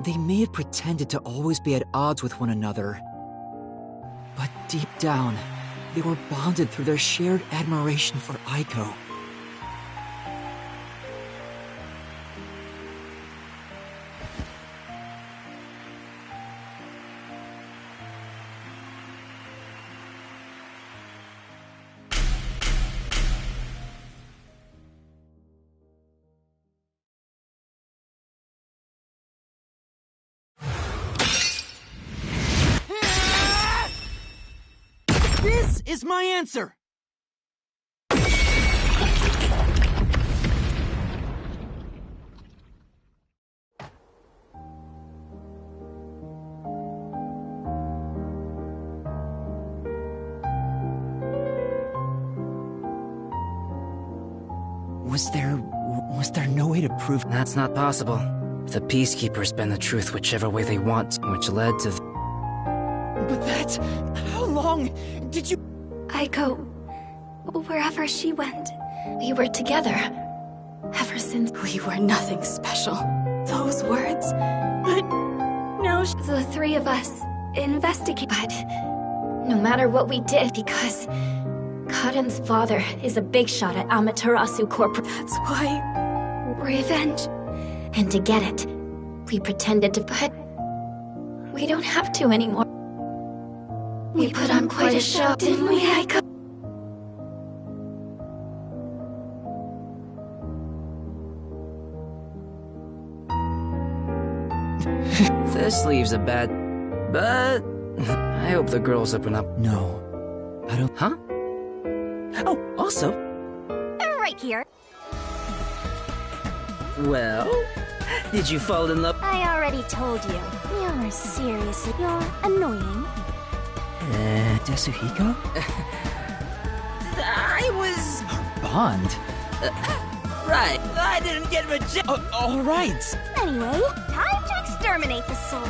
They may have pretended to always be at odds with one another, but deep down, they were bonded through their shared admiration for Aiko. This is my answer! Was there no way to prove... That's not possible. The Peacekeepers bend the truth whichever way they want, which led to... But that... How long did you... Aiko, wherever she went, we were together. Ever since we were nothing special. those words. But now The three of us investigate. But no matter what we did, because Kaden's father is a big shot at Amaterasu Corp. that's why. Revenge. And to get it, we pretended to, but we don't have to anymore. We put on quite a show, didn't we, Aiko? This leaves a bad... But... I hope the girls open up. No. I don't... Huh? Oh, also... Right here. Well... Did you fall in love? I already told you. You're seriously... You're annoying. Tetsuhiko? I was... Bond? Right. I didn't get rejected. Alright! Anyway, time to exterminate the soul.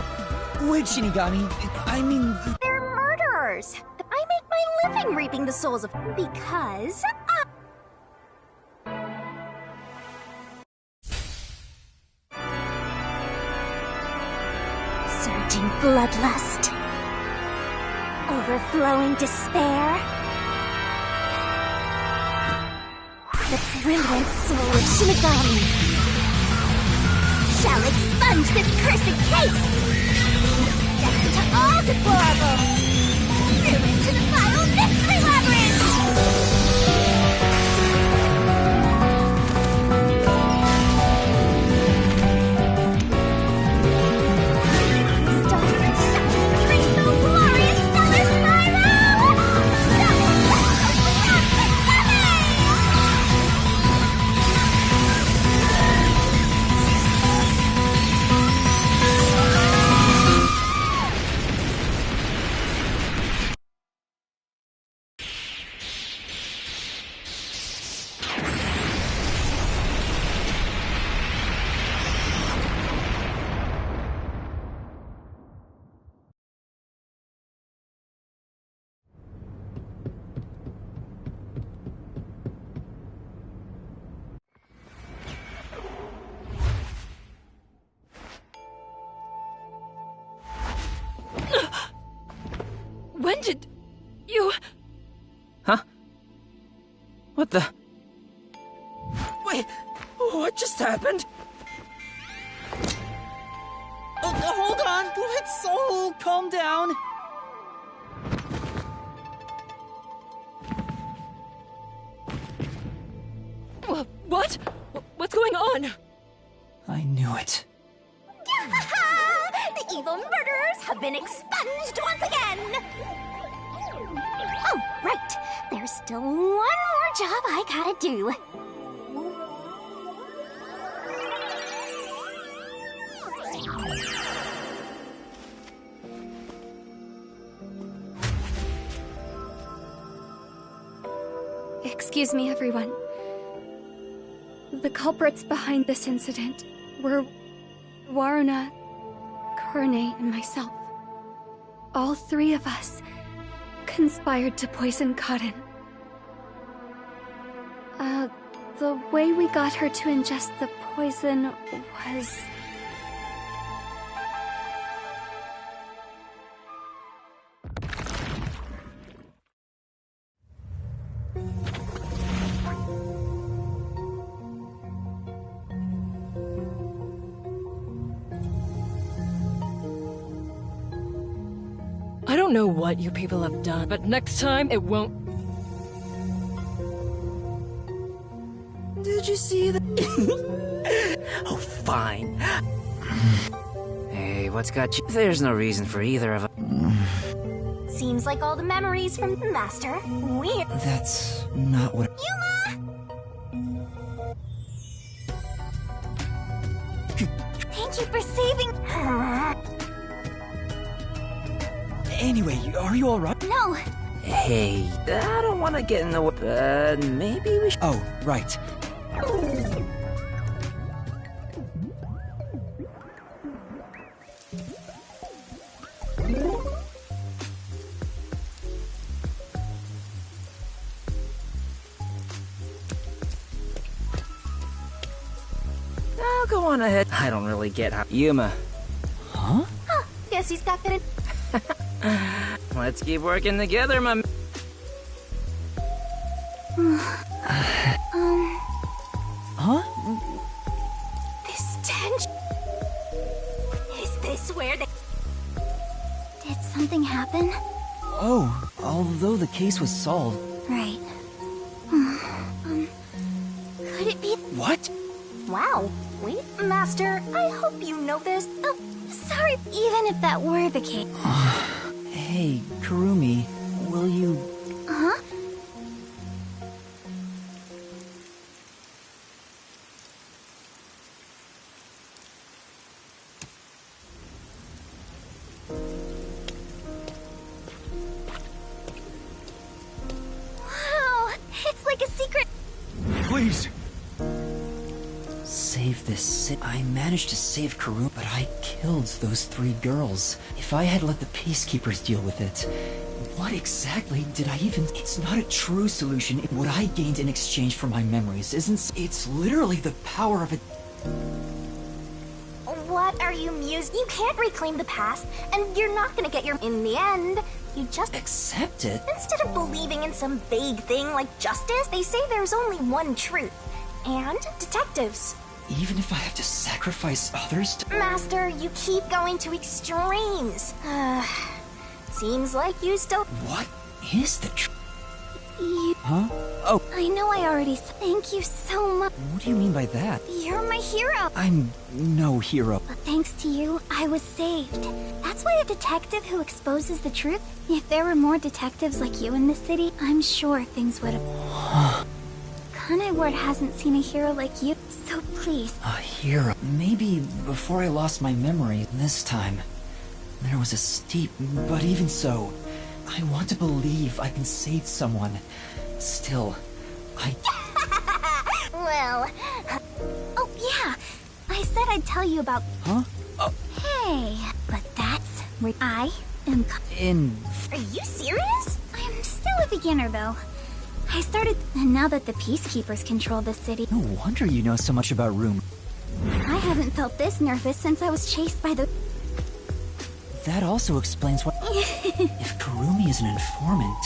Wait, Shinigami. I mean... They're murderers. I make my living reaping the souls of... Because... Surging bloodlust. Overflowing despair. The brilliant soul of Shinigami shall expunge this cursed case! Death to all deplorables! Ruin to the vile mystery labyrinth! When did you... Huh? What the... Wait, what just happened? Hold on! Let's all calm down! What? What's going on? I knew it. The evil murderers have been expunged once again! Oh, right. There's still one more job I gotta do. Excuse me, everyone. The culprits behind this incident were Waruna, Kurone, and myself. All three of us conspired to poison Kaden. The way we got her to ingest the poison was... I don't know what you people have done, but next time it won't... Did you see the... Oh, fine. Hey, what's got you... There's no reason for either of us. Seems like all the memories from the Master. Weird. That's not what... Yuma! Thank you for saving her. Anyway, are you alright? No, Hey, I don't want to get in the way, but maybe we should... Oh, right. I'll go on ahead. I don't really get how... Yuma. Huh? Guess he's got fit in. Let's keep working together, my... Huh? This tension. Is this where they... Did something happen? Oh, although the case was solved. Right. Could it be... What? Wow. Wait, Master, I hope you know this. Oh, sorry. Even if that were the case. Hey, Kurumi, will you... Huh? Wow, it's like a secret... Please. Save this I managed to save Kurumi, but I killed those 3 girls. If I had let the Peacekeepers deal with it, what exactly did I even... It's not a true solution. What I gained in exchange for my memories isn't... It's literally the power of a... What are you musing? You can't reclaim the past, and you're not gonna get your... In the end, you just... Accept it? Instead of believing in some vague thing like justice, they say there's only one truth. And detectives. Even if I have to sacrifice others to... Master, you keep going to extremes. Seems like you still... What is the truth? You... Huh? Oh, I know I already said thank you so much. what do you mean by that? You're my hero. I'm no hero. But thanks to you, I was saved. That's why a detective who exposes the truth... If there were more detectives like you in the city, I'm sure things would have... Kanai Ward hasn't seen a hero like you, so please. A hero. Maybe before I lost my memory this time, there was a steep, but even so, I want to believe I can save someone. Still, Well... Oh, yeah. I said I'd tell you about... Huh? Hey, but that's where I am... In... Are you serious? I'm still a beginner, though. I started... And now that the Peacekeepers control the city... No wonder you know so much about Room. I haven't felt this nervous since I was chased by the... That also explains what... If Kurumi is an informant,